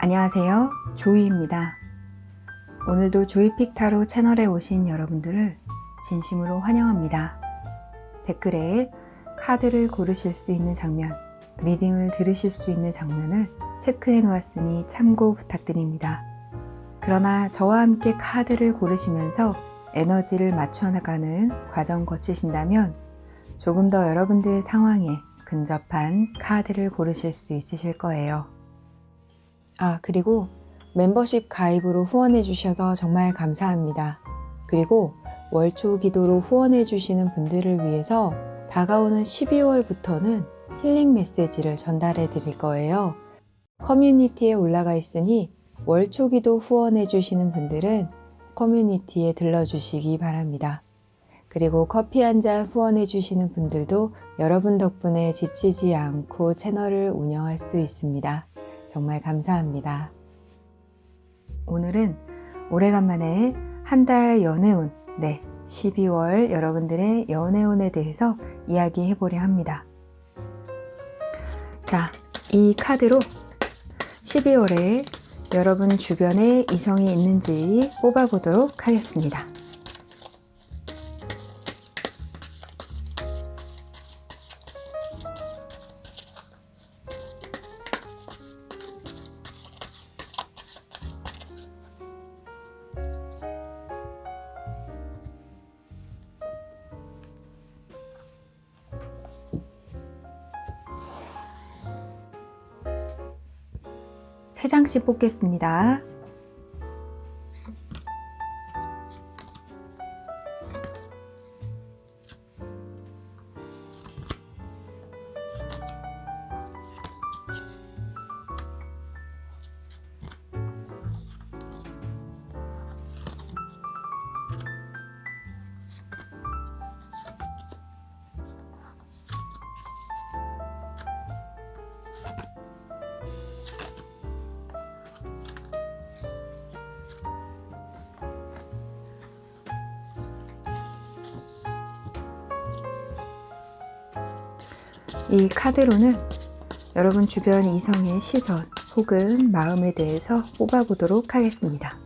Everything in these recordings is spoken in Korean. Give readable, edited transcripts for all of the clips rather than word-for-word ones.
안녕하세요, 조이입니다. 오늘도 조이픽타로 채널에 오신 여러분들을 진심으로 환영합니다. 댓글에 카드를 고르실 수 있는 장면, 리딩을 들으실 수 있는 장면을 체크해 놓았으니 참고 부탁드립니다. 그러나 저와 함께 카드를 고르시면서 에너지를 맞춰 나가는 과정 거치신다면 조금 더 여러분들의 상황에 근접한 카드를 고르실 수 있으실 거예요. 그리고 멤버십 가입으로 후원해 주셔서 정말 감사합니다. 그리고 월초 기도로 후원해 주시는 분들을 위해서 다가오는 12월부터는 힐링 메시지를 전달해 드릴 거예요. 커뮤니티에 올라가 있으니 월초 기도 후원해 주시는 분들은 커뮤니티에 들러주시기 바랍니다. 그리고 커피 한 잔 후원해 주시는 분들도 여러분 덕분에 지치지 않고 채널을 운영할 수 있습니다. 정말 감사합니다. 오늘은 오래간만에 한 달 연애운, 12월 여러분들의 연애운에 대해서 이야기해 보려 합니다. 자, 이 카드로 12월에 여러분 주변에 이성이 있는지 뽑아보도록 하겠습니다. 세 장씩 뽑겠습니다. 이 카드로는 여러분 주변 이성의 시선 혹은 마음에 대해서 뽑아보도록 하겠습니다.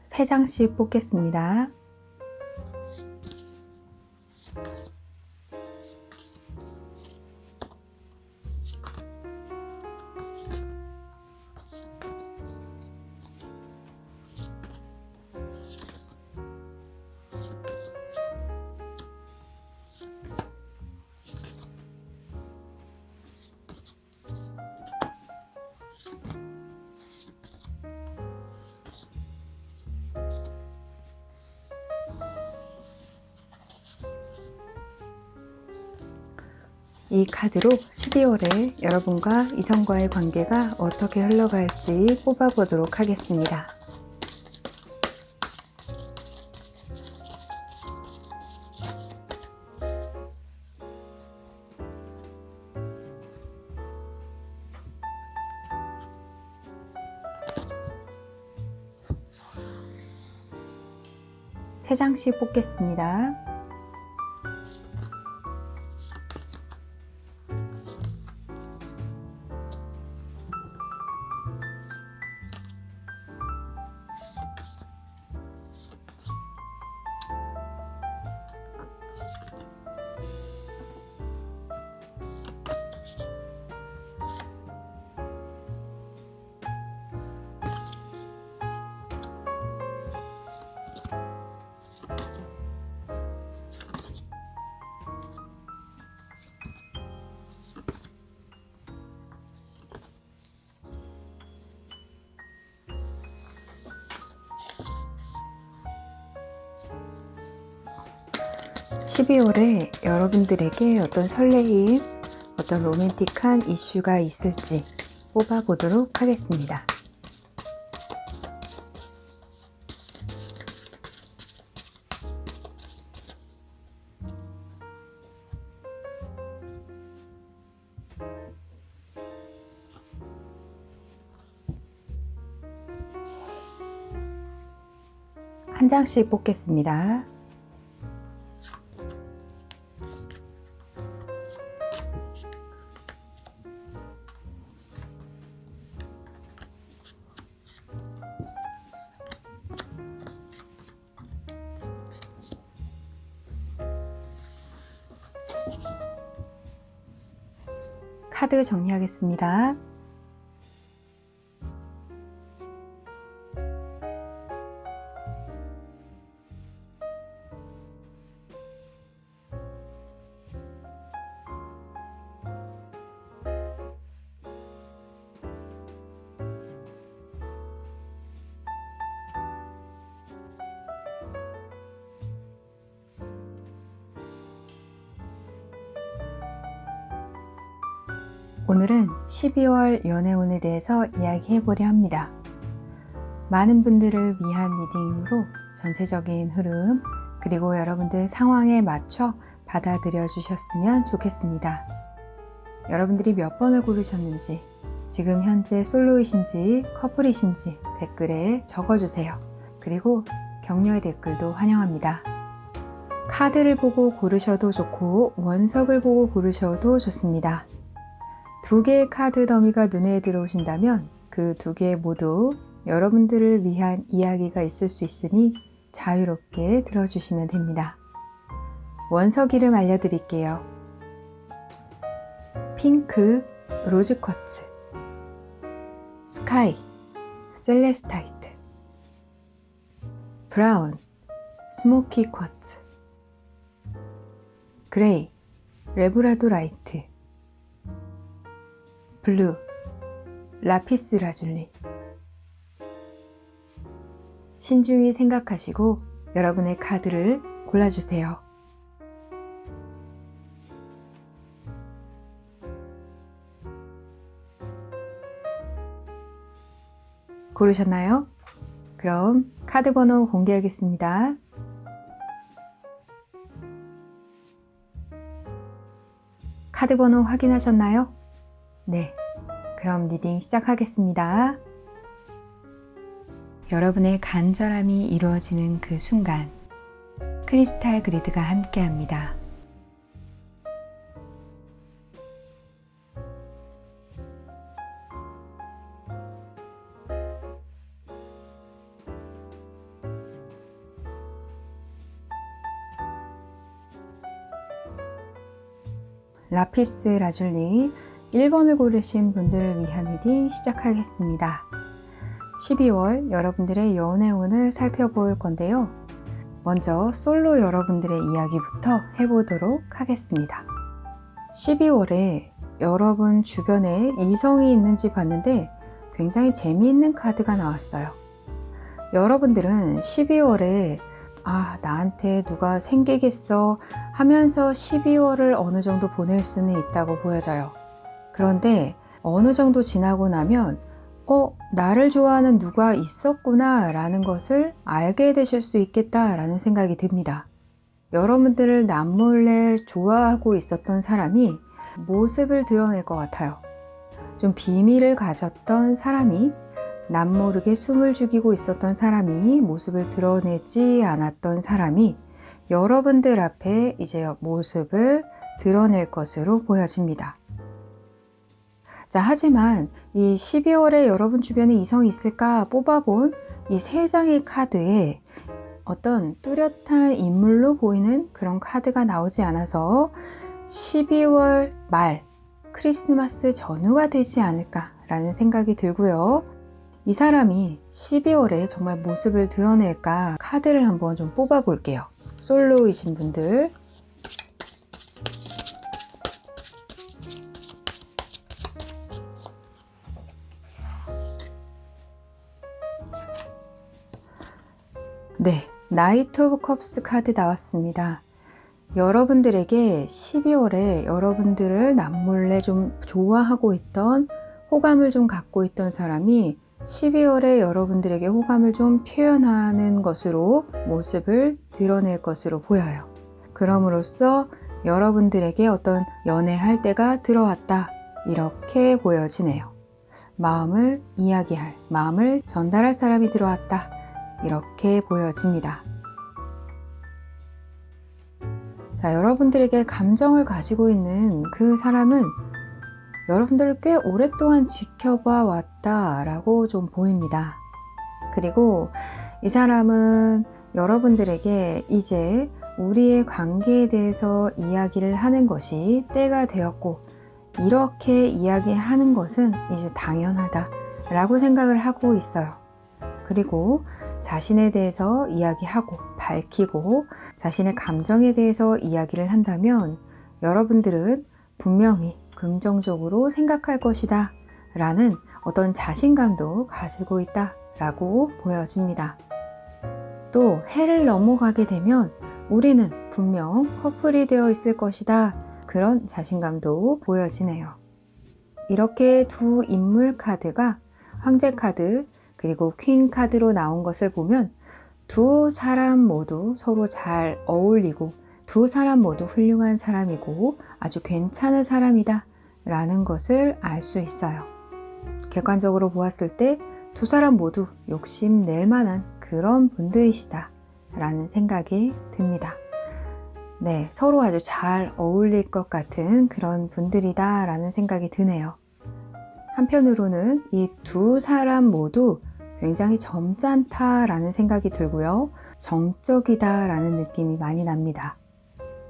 세 장씩 뽑겠습니다. 이 카드로 12월에 여러분과 이성과의 관계가 어떻게 흘러갈지 뽑아보도록 하겠습니다. 세 장씩 뽑겠습니다. (12월에) 여러분들에게 어떤 설레임, 어떤 로맨틱한 이슈가 있을지 뽑아보도록 하겠습니다. 한 장씩 뽑겠습니다. 카드 정리하겠습니다. 오늘은 12월 연애운에 대해서 이야기해 보려 합니다. 많은 분들을 위한 리딩으로 전체적인 흐름 그리고 여러분들 상황에 맞춰 받아들여 주셨으면 좋겠습니다. 여러분들이 몇 번을 고르셨는지, 지금 현재 솔로이신지 커플이신지 댓글에 적어주세요. 그리고 격려의 댓글도 환영합니다. 카드를 보고 고르셔도 좋고 원석을 보고 고르셔도 좋습니다. 두 개의 카드 더미가 눈에 들어오신다면 그 두 개 모두 여러분들을 위한 이야기가 있을 수 있으니 자유롭게 들어주시면 됩니다. 원석 이름 알려드릴게요. 핑크, 로즈 쿼츠, 스카이, 셀레스타이트, 브라운, 스모키 쿼츠, 그레이, 레브라도 라이트, 블루, 라피스 라줄리. 신중히 생각하시고 여러분의 카드를 골라주세요. 고르셨나요? 그럼 카드 번호 공개하겠습니다. 카드 번호 확인하셨나요? 네, 그럼 리딩 시작하겠습니다. 여러분의 간절함이 이루어지는 그 순간 크리스탈 그리드가 함께합니다. 라피스 라줄리 1번을 고르신 분들을 위한 리딩 시작하겠습니다. 12월 여러분들의 연애운을 살펴볼 건데요. 먼저 솔로 여러분들의 이야기부터 해보도록 하겠습니다. 12월에 여러분 주변에 이성이 있는지 봤는데 굉장히 재미있는 카드가 나왔어요. 여러분들은 12월에 나한테 누가 생기겠어 하면서 12월을 어느 정도 보낼 수는 있다고 보여져요. 그런데 어느 정도 지나고 나면 나를 좋아하는 누가 있었구나 라는 것을 알게 되실 수 있겠다 라는 생각이 듭니다. 여러분들을 남몰래 좋아하고 있었던 사람이 모습을 드러낼 것 같아요. 좀 비밀을 가졌던 사람이, 남모르게 숨을 죽이고 있었던 사람이, 모습을 드러내지 않았던 사람이 여러분들 앞에 이제 모습을 드러낼 것으로 보여집니다. 자, 하지만 이 12월에 여러분 주변에 이성이 있을까 뽑아본 이 세 장의 카드에 어떤 뚜렷한 인물로 보이는 그런 카드가 나오지 않아서 12월 말 크리스마스 전후가 되지 않을까라는 생각이 들고요. 이 사람이 12월에 정말 모습을 드러낼까 카드를 한번 좀 뽑아 볼게요. 솔로이신 분들. 네, 나이트 오브 컵스 카드 나왔습니다. 여러분들에게 12월에 여러분들을 남몰래 좀 좋아하고 있던, 호감을 좀 갖고 있던 사람이 12월에 여러분들에게 호감을 좀 표현하는 것으로 모습을 드러낼 것으로 보여요. 그럼으로써 여러분들에게 어떤 연애할 때가 들어왔다, 이렇게 보여지네요. 마음을 이야기할, 마음을 전달할 사람이 들어왔다, 이렇게 보여집니다. 자, 여러분들에게 감정을 가지고 있는 그 사람은 여러분들을 꽤 오랫동안 지켜봐 왔다라고 좀 보입니다. 그리고 이 사람은 여러분들에게 이제 우리의 관계에 대해서 이야기를 하는 것이 때가 되었고, 이렇게 이야기하는 것은 이제 당연하다라고 생각을 하고 있어요. 그리고 자신에 대해서 이야기하고 밝히고 자신의 감정에 대해서 이야기를 한다면 여러분들은 분명히 긍정적으로 생각할 것이다 라는 어떤 자신감도 가지고 있다 라고 보여집니다. 또 해를 넘어가게 되면 우리는 분명 커플이 되어 있을 것이다, 그런 자신감도 보여지네요. 이렇게 두 인물 카드가 황제 카드 그리고 퀸 카드로 나온 것을 보면 두 사람 모두 서로 잘 어울리고 두 사람 모두 훌륭한 사람이고 아주 괜찮은 사람이다 라는 것을 알 수 있어요. 객관적으로 보았을 때 두 사람 모두 욕심낼 만한 그런 분들이시다 라는 생각이 듭니다. 네, 서로 아주 잘 어울릴 것 같은 그런 분들이다 라는 생각이 드네요. 한편으로는 이 두 사람 모두 굉장히 점잖다라는 생각이 들고요. 정적이다라는 느낌이 많이 납니다.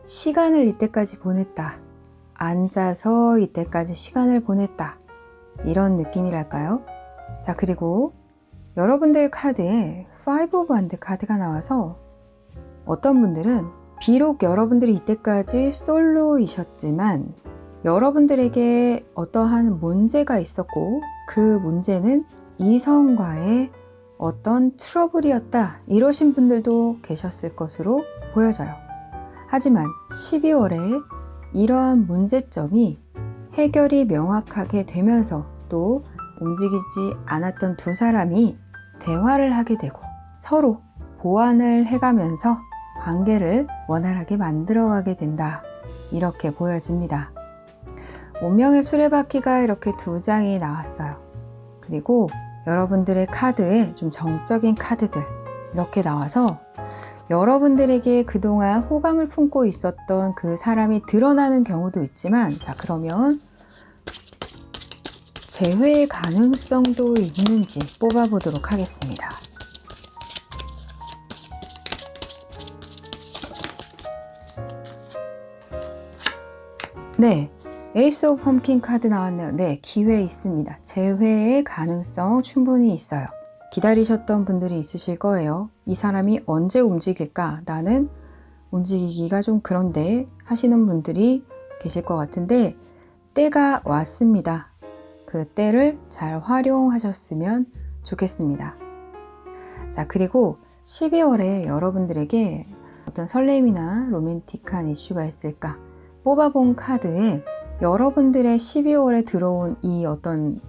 시간을 이때까지 보냈다. 앉아서 이때까지 시간을 보냈다. 이런 느낌이랄까요? 자, 그리고 여러분들 카드에 5 오브 원드 카드가 나와서 어떤 분들은 비록 여러분들이 이때까지 솔로이셨지만 여러분들에게 어떠한 문제가 있었고 그 문제는 이성과의 어떤 트러블이었다, 이러신 분들도 계셨을 것으로 보여져요. 하지만 12월에 이러한 문제점이 해결이 명확하게 되면서 또 움직이지 않았던 두 사람이 대화를 하게 되고 서로 보완을 해가면서 관계를 원활하게 만들어가게 된다, 이렇게 보여집니다. 운명의 수레바퀴가 이렇게 두 장이 나왔어요. 그리고 여러분들의 카드에 좀 정적인 카드들 이렇게 나와서 여러분들에게 그동안 호감을 품고 있었던 그 사람이 드러나는 경우도 있지만, 자, 그러면 재회의 가능성도 있는지 뽑아보도록 하겠습니다. 네, 에이스 오브 펌킨 카드 나왔네요. 네, 기회 있습니다. 재회의 가능성 충분히 있어요. 기다리셨던 분들이 있으실 거예요. 이 사람이 언제 움직일까? 나는 움직이기가 좀 그런데 하시는 분들이 계실 것 같은데 때가 왔습니다. 그 때를 잘 활용하셨으면 좋겠습니다. 자, 그리고 12월에 여러분들에게 어떤 설렘이나 로맨틱한 이슈가 있을까? 뽑아본 카드에 여러분들의 12월에 들어온 이 어떤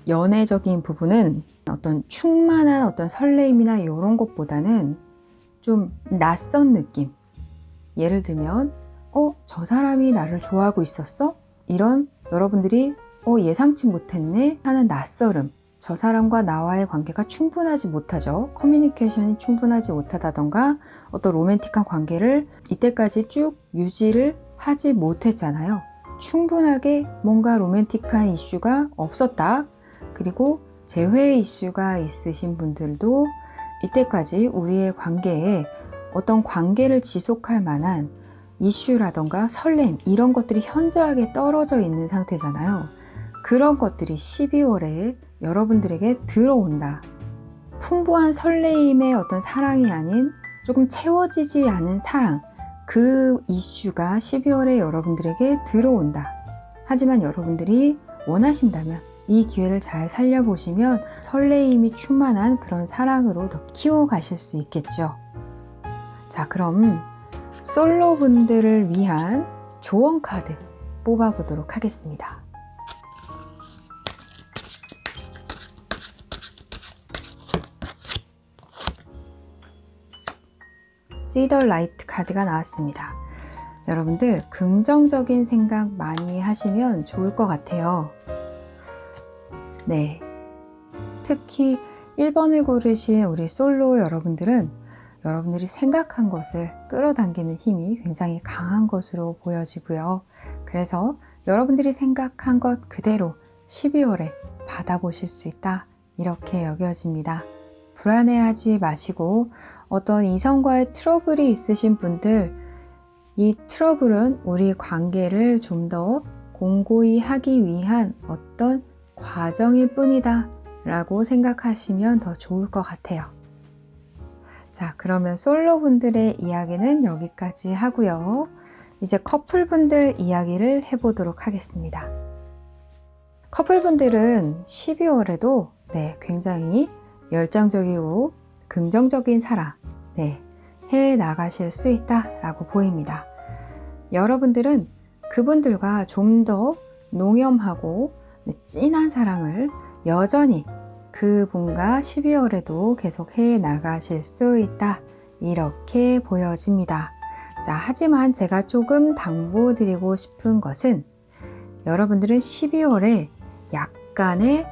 연애적인 부분은 어떤 충만한 어떤 설렘이나 이런 것보다는 좀 낯선 느낌. 예를 들면 저 사람이 나를 좋아하고 있었어? 이런 여러분들이 예상치 못했네 하는 낯설음. 저 사람과 나와의 관계가 충분하지 못하죠. 커뮤니케이션이 충분하지 못하다던가 어떤 로맨틱한 관계를 이때까지 쭉 유지를 하지 못했잖아요. 충분하게 뭔가 로맨틱한 이슈가 없었다. 그리고 재회 이슈가 있으신 분들도 이때까지 우리의 관계에 어떤 관계를 지속할 만한 이슈라던가 설렘, 이런 것들이 현저하게 떨어져 있는 상태잖아요. 그런 것들이 12월에 여러분들에게 들어온다. 풍부한 설레임의 어떤 사랑이 아닌 조금 채워지지 않은 사랑, 그 이슈가 12월에 여러분들에게 들어온다. 하지만 여러분들이 원하신다면 이 기회를 잘 살려보시면 설레임이 충만한 그런 사랑으로 더 키워가실 수 있겠죠. 자, 그럼 솔로 분들을 위한 조언 카드 뽑아보도록 하겠습니다. See the light 카드가 나왔습니다. 여러분들 긍정적인 생각 많이 하시면 좋을 것 같아요. 네, 특히 1번을 고르신 우리 솔로 여러분들은 여러분들이 생각한 것을 끌어당기는 힘이 굉장히 강한 것으로 보여지고요. 그래서 여러분들이 생각한 것 그대로 12월에 받아보실 수 있다, 이렇게 여겨집니다. 불안해하지 마시고, 어떤 이성과의 트러블이 있으신 분들, 이 트러블은 우리 관계를 좀 더 공고히 하기 위한 어떤 과정일 뿐이다 라고 생각하시면 더 좋을 것 같아요. 자, 그러면 솔로 분들의 이야기는 여기까지 하고요. 이제 커플 분들 이야기를 해보도록 하겠습니다. 커플 분들은 12월에도 굉장히 열정적이고 긍정적인 사랑 해 나가실 수 있다라고 보입니다. 여러분들은 그분들과 좀 더 농염하고 진한 사랑을 여전히 그분과 12월에도 계속 해 나가실 수 있다, 이렇게 보여집니다. 자, 하지만 제가 조금 당부드리고 싶은 것은, 여러분들은 12월에 약간의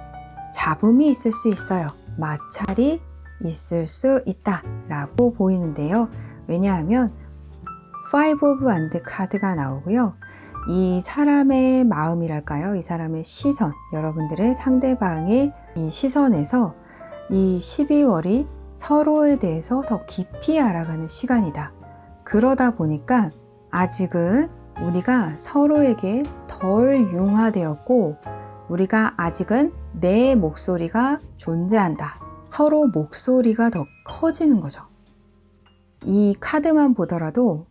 잡음이 있을 수 있어요. 마찰이 있을 수 있다 라고 보이는데요. 왜냐하면 5 of Wands 카드가 나오고요. 이 사람의 마음이랄까요? 이 사람의 시선, 여러분들의 상대방의 이 시선에서 이 12월이 서로에 대해서 더 깊이 알아가는 시간이다. 그러다 보니까 아직은 우리가 서로에게 덜 융화되었고, 우리가 아직은 내 목소리가 존재한다. 서로 목소리가 더 커지는 거죠. 이 카드만 보더라도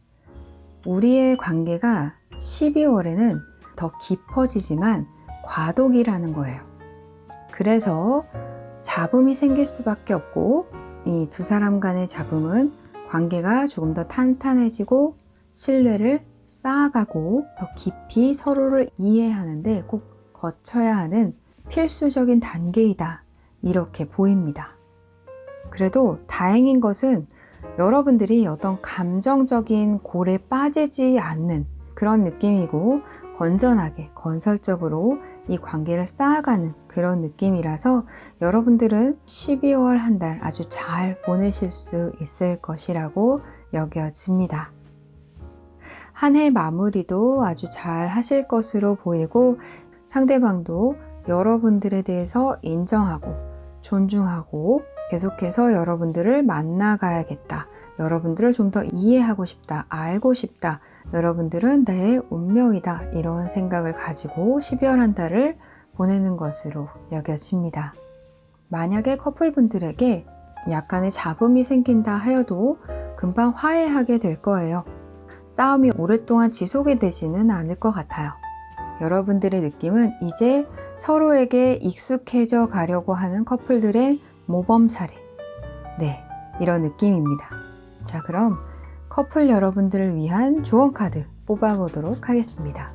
우리의 관계가 12월에는 더 깊어지지만 과도기라는 거예요. 그래서 잡음이 생길 수밖에 없고, 이 두 사람 간의 잡음은 관계가 조금 더 탄탄해지고 신뢰를 쌓아가고 더 깊이 서로를 이해하는데 꼭 거쳐야 하는 필수적인 단계이다, 이렇게 보입니다. 그래도 다행인 것은 여러분들이 어떤 감정적인 골에 빠지지 않는 그런 느낌이고, 건전하게 건설적으로 이 관계를 쌓아가는 그런 느낌이라서 여러분들은 12월 한 달 아주 잘 보내실 수 있을 것이라고 여겨집니다. 한 해 마무리도 아주 잘 하실 것으로 보이고, 상대방도 여러분들에 대해서 인정하고 존중하고 계속해서 여러분들을 만나가야겠다, 여러분들을 좀 더 이해하고 싶다, 알고 싶다, 여러분들은 내 운명이다, 이런 생각을 가지고 12월 한 달을 보내는 것으로 여겨집니다. 만약에 커플분들에게 약간의 잡음이 생긴다 하여도 금방 화해하게 될 거예요. 싸움이 오랫동안 지속이 되지는 않을 것 같아요. 여러분들의 느낌은 이제 서로에게 익숙해져 가려고 하는 커플들의 모범 사례, 이런 느낌입니다. 자, 그럼 커플 여러분들을 위한 조언 카드 뽑아보도록 하겠습니다.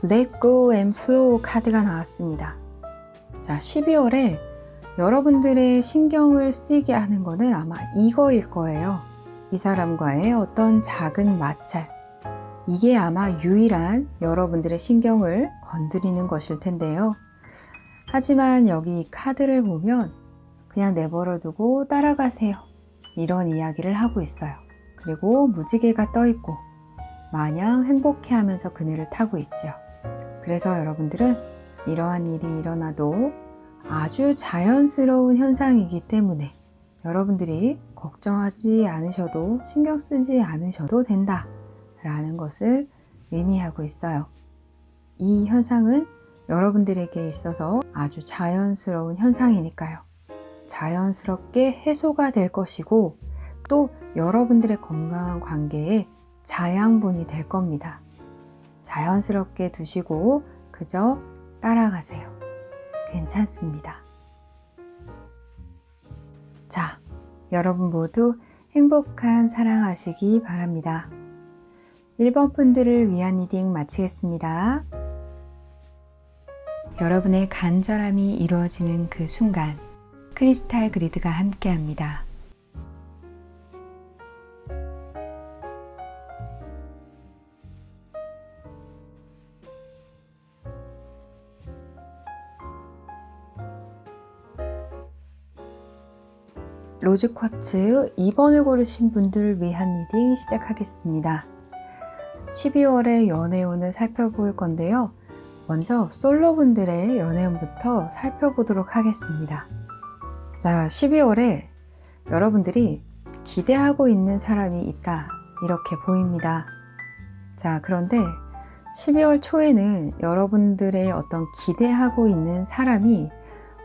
Let Go and Flow 카드가 나왔습니다. 자, 12월에 여러분들의 신경을 쓰이게 하는 거는 아마 이거일 거예요. 이 사람과의 어떤 작은 마찰, 이게 아마 유일한 여러분들의 신경을 건드리는 것일 텐데요. 하지만 여기 이 카드를 보면 그냥 내버려 두고 따라가세요, 이런 이야기를 하고 있어요. 그리고 무지개가 떠 있고 마냥 행복해하면서 그네를 타고 있죠. 그래서 여러분들은 이러한 일이 일어나도 아주 자연스러운 현상이기 때문에 여러분들이 걱정하지 않으셔도 신경 쓰지 않으셔도 된다 라는 것을 의미하고 있어요. 이 현상은 여러분들에게 있어서 아주 자연스러운 현상이니까요. 자연스럽게 해소가 될 것이고, 또 여러분들의 건강한 관계에 자양분이 될 겁니다. 자연스럽게 두시고 그저 따라가세요. 괜찮습니다. 자, 여러분 모두 행복한 사랑하시기 바랍니다. 1번 분들을 위한 리딩 마치겠습니다. 여러분의 간절함이 이루어지는 그 순간, 크리스탈 그리드가 함께합니다. 로즈 쿼츠 2번을 고르신 분들을 위한 리딩 시작하겠습니다. 12월의 연애운을 살펴볼 건데요. 먼저 솔로분들의 연애운부터 살펴보도록 하겠습니다. 자, 12월에 여러분들이 기대하고 있는 사람이 있다, 이렇게 보입니다. 자, 그런데 12월 초에는 여러분들의 어떤 기대하고 있는 사람이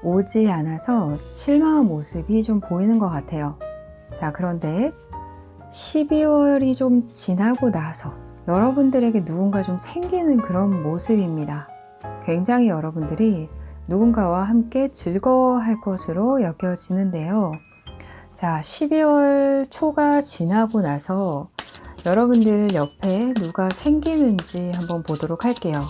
오지 않아서 실망한 모습이 좀 보이는 것 같아요. 자, 그런데 12월이 좀 지나고 나서 여러분들에게 누군가 좀 생기는 그런 모습입니다. 굉장히 여러분들이 누군가와 함께 즐거워할 것으로 여겨지는데요. 자, 12월 초가 지나고 나서 여러분들 옆에 누가 생기는지 한번 보도록 할게요.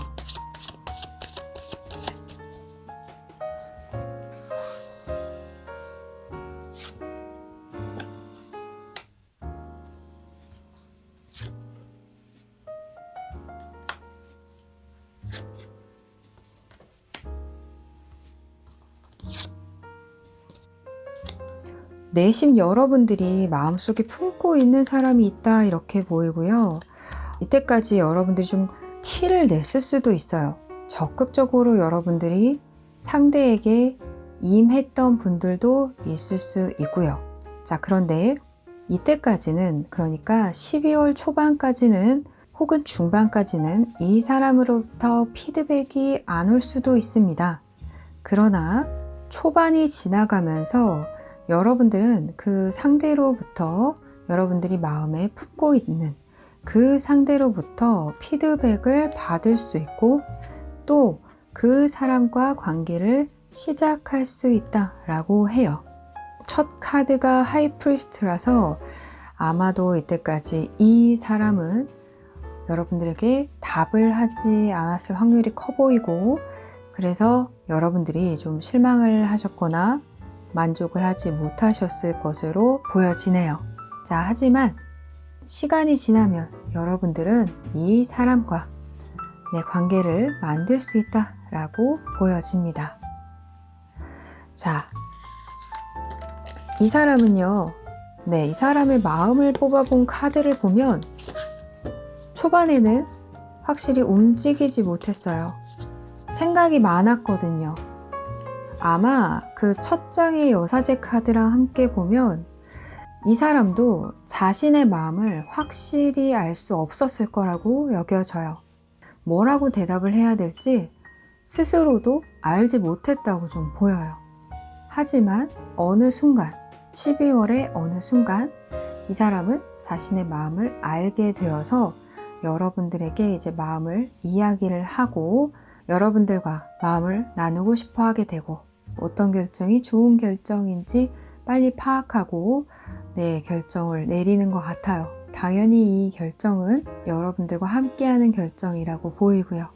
내심 여러분들이 마음속에 품고 있는 사람이 있다, 이렇게 보이고요. 이때까지 여러분들이 좀 티를 냈을 수도 있어요. 적극적으로 여러분들이 상대에게 임했던 분들도 있을 수 있고요. 자, 그런데 이때까지는, 그러니까 12월 초반까지는 혹은 중반까지는 이 사람으로부터 피드백이 안 올 수도 있습니다. 그러나 초반이 지나가면서 여러분들은 그 상대로부터 여러분들이 마음에 품고 있는 그 상대로부터 피드백을 받을 수 있고 또 그 사람과 관계를 시작할 수 있다라고 해요. 첫 카드가 하이프리스트라서 아마도 이때까지 이 사람은 여러분들에게 답을 하지 않았을 확률이 커 보이고, 그래서 여러분들이 좀 실망을 하셨거나 만족을 하지 못하셨을 것으로 보여지네요. 자, 하지만 시간이 지나면 여러분들은 이 사람과 내 관계를 만들 수 있다라고 보여집니다. 자, 이 사람은요, 이 사람의 마음을 뽑아본 카드를 보면 초반에는 확실히 움직이지 못했어요. 생각이 많았거든요. 아마 그 첫 장의 여사제 카드랑 함께 보면 이 사람도 자신의 마음을 확실히 알 수 없었을 거라고 여겨져요. 뭐라고 대답을 해야 될지 스스로도 알지 못했다고 좀 보여요. 하지만 어느 순간, 12월의 어느 순간 이 사람은 자신의 마음을 알게 되어서 여러분들에게 이제 마음을 이야기를 하고 여러분들과 마음을 나누고 싶어 하게 되고, 어떤 결정이 좋은 결정인지 빨리 파악하고 결정을 내리는 것 같아요. 당연히 이 결정은 여러분들과 함께하는 결정이라고 보이고요.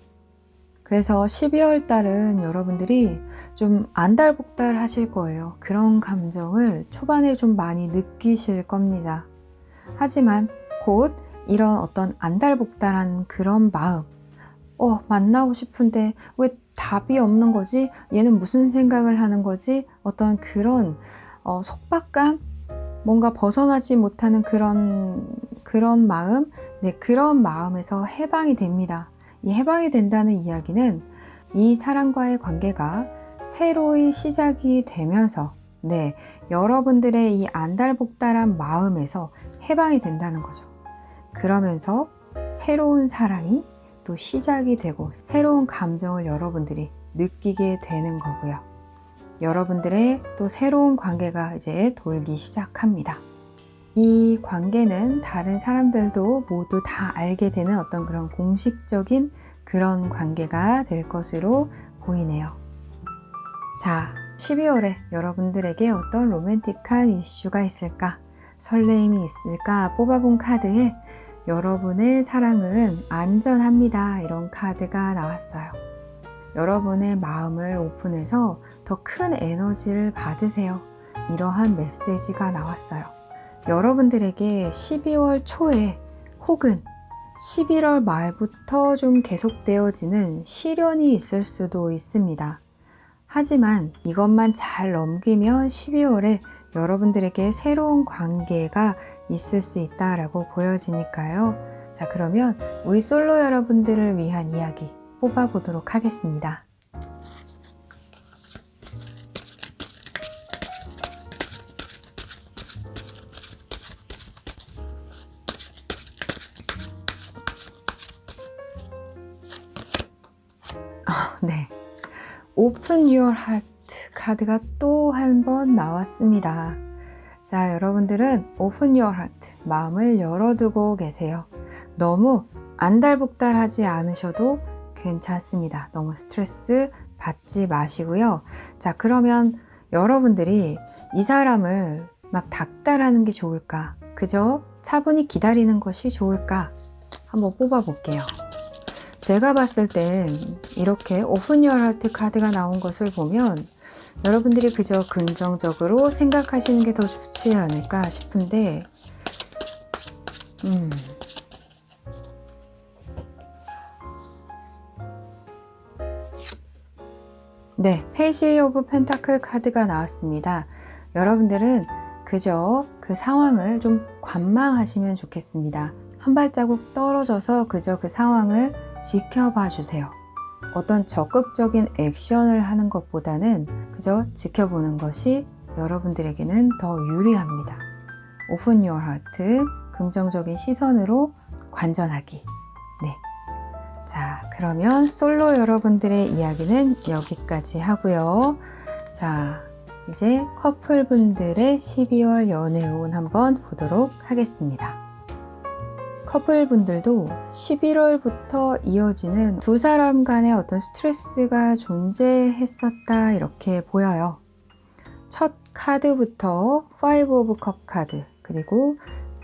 그래서 12월 달은 여러분들이 좀 안달복달 하실 거예요. 그런 감정을 초반에 좀 많이 느끼실 겁니다. 하지만 곧 이런 어떤 안달복달한 그런 마음, 만나고 싶은데 왜 답이 없는 거지? 얘는 무슨 생각을 하는 거지? 어떤 그런 속박감? 뭔가 벗어나지 못하는 그런 마음? 그런 마음에서 해방이 됩니다. 이 해방이 된다는 이야기는 이 사람과의 관계가 새로이 시작이 되면서 여러분들의 이 안달복달한 마음에서 해방이 된다는 거죠. 그러면서 새로운 사랑이 또 시작이 되고 새로운 감정을 여러분들이 느끼게 되는 거고요. 여러분들의 또 새로운 관계가 이제 돌기 시작합니다. 이 관계는 다른 사람들도 모두 다 알게 되는 어떤 그런 공식적인 그런 관계가 될 것으로 보이네요. 자, 12월에 여러분들에게 어떤 로맨틱한 이슈가 있을까? 설레임이 있을까? 뽑아본 카드에 여러분의 사랑은 안전합니다, 이런 카드가 나왔어요. 여러분의 마음을 오픈해서 더 큰 에너지를 받으세요, 이러한 메시지가 나왔어요. 여러분들에게 12월 초에 혹은 11월 말부터 좀 계속되어지는 시련이 있을 수도 있습니다. 하지만 이것만 잘 넘기면 12월에 여러분들에게 새로운 관계가 있을 수 있다라고 보여지니까요. 자, 그러면 우리 솔로 여러분들을 위한 이야기 뽑아보도록 하겠습니다. 네, Open Your Heart 카드가 또 한 번 나왔습니다. 자, 여러분들은 Open Your Heart, 마음을 열어두고 계세요. 너무 안달복달하지 않으셔도 괜찮습니다. 너무 스트레스 받지 마시고요. 자, 그러면 여러분들이 이 사람을 막 닥달하는 게 좋을까? 그저 차분히 기다리는 것이 좋을까? 한번 뽑아볼게요. 제가 봤을 땐 이렇게 오픈 유어 하트 카드가 나온 것을 보면 여러분들이 그저 긍정적으로 생각하시는 게 더 좋지 않을까 싶은데 네, 페이지 오브 펜타클 카드가 나왔습니다. 여러분들은 그저 그 상황을 좀 관망하시면 좋겠습니다. 한 발자국 떨어져서 그저 그 상황을 지켜봐 주세요. 어떤 적극적인 액션을 하는 것보다는 그저 지켜보는 것이 여러분들에게는 더 유리합니다. Open your heart, 긍정적인 시선으로 관전하기. 네. 자, 그러면 솔로 여러분들의 이야기는 여기까지 하고요. 자, 이제 커플분들의 12월 연애운 한번 보도록 하겠습니다. 커플분들도 11월부터 이어지는 두 사람 간의 어떤 스트레스가 존재했었다 이렇게 보여요. 첫 카드부터 5 오브 컵 카드, 그리고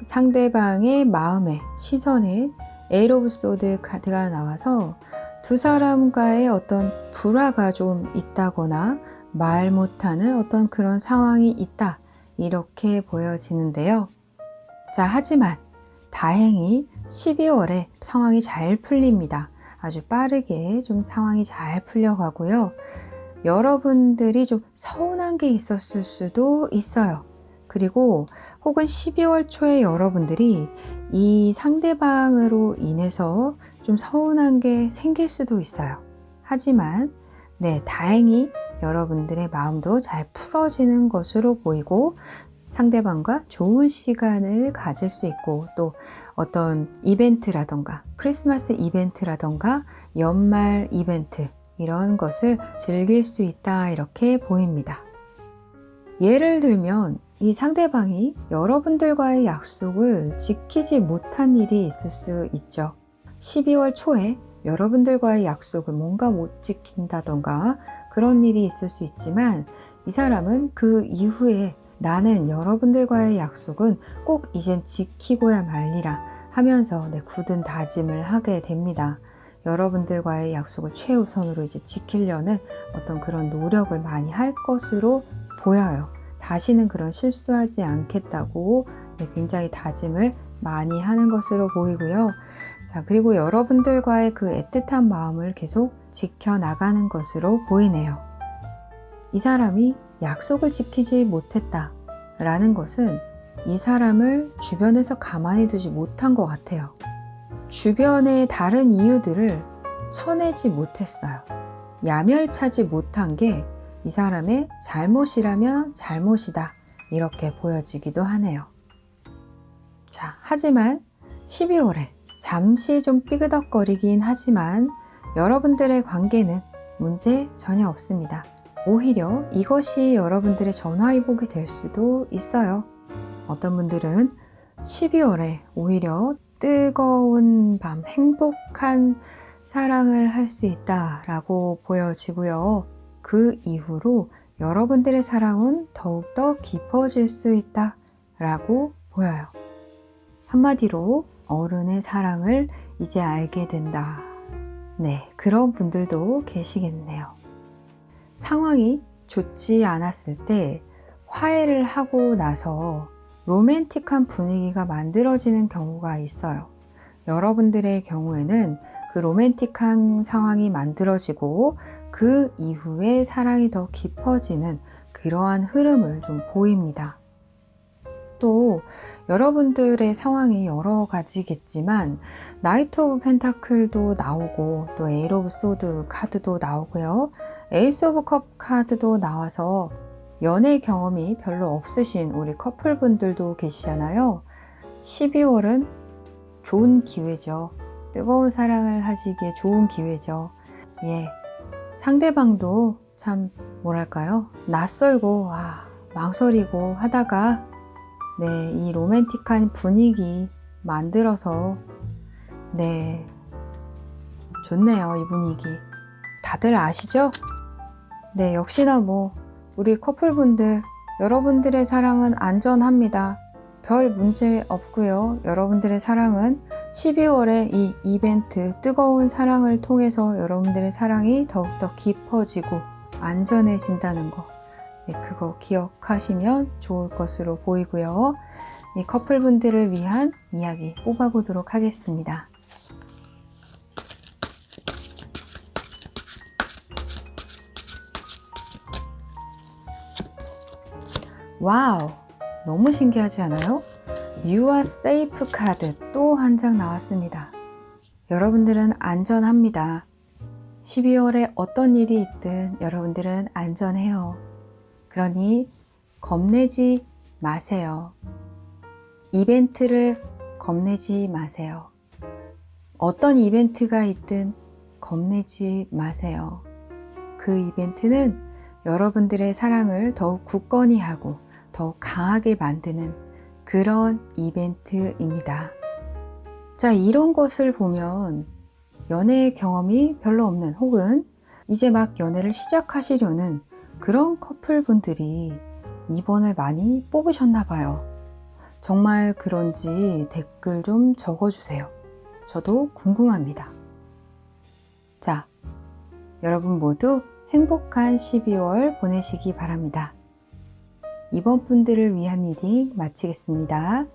상대방의 마음에, 시선에 8 오브 소드 카드가 나와서 두 사람과의 어떤 불화가 좀 있다거나 말 못하는 어떤 그런 상황이 있다 이렇게 보여지는데요. 자, 하지만 다행히 12월에 상황이 잘 풀립니다. 아주 빠르게 좀 상황이 잘 풀려가고요. 여러분들이 좀 서운한 게 있었을 수도 있어요. 그리고 혹은 12월 초에 여러분들이 이 상대방으로 인해서 좀 서운한 게 생길 수도 있어요. 하지만 네, 다행히 여러분들의 마음도 잘 풀어지는 것으로 보이고 상대방과 좋은 시간을 가질 수 있고 또 어떤 이벤트라던가 크리스마스 이벤트라던가 연말 이벤트 이런 것을 즐길 수 있다 이렇게 보입니다. 예를 들면 이 상대방이 여러분들과의 약속을 지키지 못한 일이 있을 수 있죠. 12월 초에 여러분들과의 약속을 뭔가 못 지킨다던가 그런 일이 있을 수 있지만 이 사람은 그 이후에 나는 여러분들과의 약속은 꼭 이젠 지키고야 말리라 하면서 굳은 다짐을 하게 됩니다. 여러분들과의 약속을 최우선으로 이제 지키려는 어떤 그런 노력을 많이 할 것으로 보여요. 다시는 그런 실수하지 않겠다고 굉장히 다짐을 많이 하는 것으로 보이고요. 자, 그리고 여러분들과의 그 애틋한 마음을 계속 지켜나가는 것으로 보이네요. 이 사람이 약속을 지키지 못했다 라는 것은 이 사람을 주변에서 가만히 두지 못한 것 같아요. 주변의 다른 이유들을 쳐내지 못했어요. 야멸차지 못한 게 이 사람의 잘못이라면 잘못이다 이렇게 보여지기도 하네요. 자, 하지만 12월에 잠시 좀 삐그덕거리긴 하지만 여러분들의 관계는 문제 전혀 없습니다. 오히려 이것이 여러분들의 전화위복이 될 수도 있어요. 어떤 분들은 12월에 오히려 뜨거운 밤, 행복한 사랑을 할 수 있다라고 보여지고요. 그 이후로 여러분들의 사랑은 더욱더 깊어질 수 있다라고 보여요. 한마디로 어른의 사랑을 이제 알게 된다. 네, 그런 분들도 계시겠네요. 상황이 좋지 않았을 때 화해를 하고 나서 로맨틱한 분위기가 만들어지는 경우가 있어요. 여러분들의 경우에는 그 로맨틱한 상황이 만들어지고 그 이후에 사랑이 더 깊어지는 그러한 흐름을 좀 보입니다. 또 여러분들의 상황이 여러 가지겠지만 나이트 오브 펜타클도 나오고 또 에이스 오브 소드 카드도 나오고요. 에이스 오브 컵 카드도 나와서 연애 경험이 별로 없으신 우리 커플분들도 계시잖아요. 12월은 좋은 기회죠. 뜨거운 사랑을 하시기에 좋은 기회죠. 예, 상대방도 참 뭐랄까요? 낯설고 망설이고 하다가 네, 이 로맨틱한 분위기 만들어서 네, 좋네요. 이 분위기. 다들 아시죠? 네, 역시나 우리 커플분들 여러분들의 사랑은 안전합니다. 별 문제 없고요. 여러분들의 사랑은 12월에 이 이벤트 뜨거운 사랑을 통해서 여러분들의 사랑이 더욱더 깊어지고 안전해진다는 거. 네, 그거 기억하시면 좋을 것으로 보이고요. 이 커플분들을 위한 이야기 뽑아보도록 하겠습니다. 와우! 너무 신기하지 않아요? You are safe 카드 또 한 장 나왔습니다. 여러분들은 안전합니다. 12월에 어떤 일이 있든 여러분들은 안전해요. 그러니 겁내지 마세요. 이벤트를 겁내지 마세요. 어떤 이벤트가 있든 겁내지 마세요. 그 이벤트는 여러분들의 사랑을 더욱 굳건히 하고 더욱 강하게 만드는 그런 이벤트입니다. 자, 이런 것을 보면 연애 경험이 별로 없는 혹은 이제 막 연애를 시작하시려는 그런 커플분들이 2번을 많이 뽑으셨나 봐요. 정말 그런지 댓글 좀 적어주세요. 저도 궁금합니다. 자, 여러분 모두 행복한 12월 보내시기 바랍니다. 이번 분들을 위한 리딩 마치겠습니다.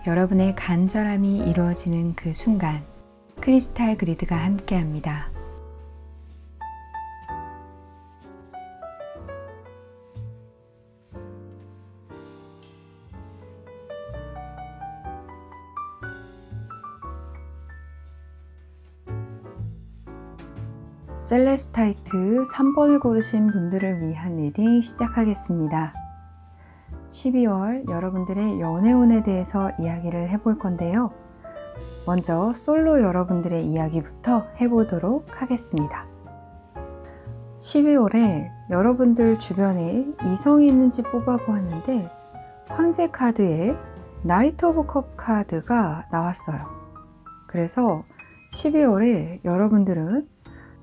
여러분의 간절함이 이루어지는 그 순간 크리스탈 그리드가 함께합니다. 셀레스타이트 3번을 고르신 분들을 위한 리딩 시작하겠습니다. 12월 여러분들의 연애운에 대해서 이야기를 해볼 건데요. 먼저 솔로 여러분들의 이야기부터 해보도록 하겠습니다. 12월에 여러분들 주변에 이성이 있는지 뽑아보았는데 황제 카드에 나이트 오브 컵 카드가 나왔어요. 그래서 12월에 여러분들은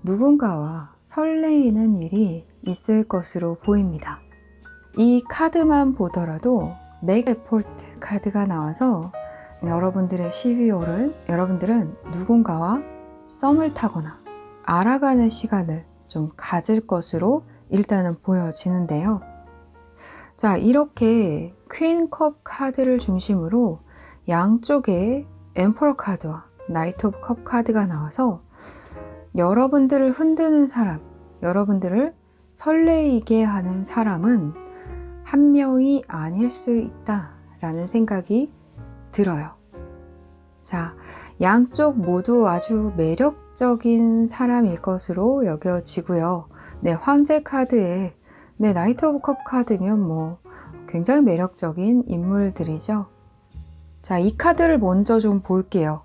누군가와 설레이는 일이 있을 것으로 보입니다. 이 카드만 보더라도 맥 에포트 카드가 나와서 여러분들의 12월은 여러분들은 누군가와 썸을 타거나 알아가는 시간을 좀 가질 것으로 일단은 보여지는데요. 자, 이렇게 퀸 컵 카드를 중심으로 양쪽에 엠퍼러 카드와 나이트 오브 컵 카드가 나와서 여러분들을 흔드는 사람, 여러분들을 설레이게 하는 사람은 한 명이 아닐 수 있다라는 생각이 들어요. 자, 양쪽 모두 아주 매력적인 사람일 것으로 여겨지고요. 네, 황제 카드에 나이트 오브 컵 카드면 굉장히 매력적인 인물들이죠. 자, 이 카드를 먼저 좀 볼게요.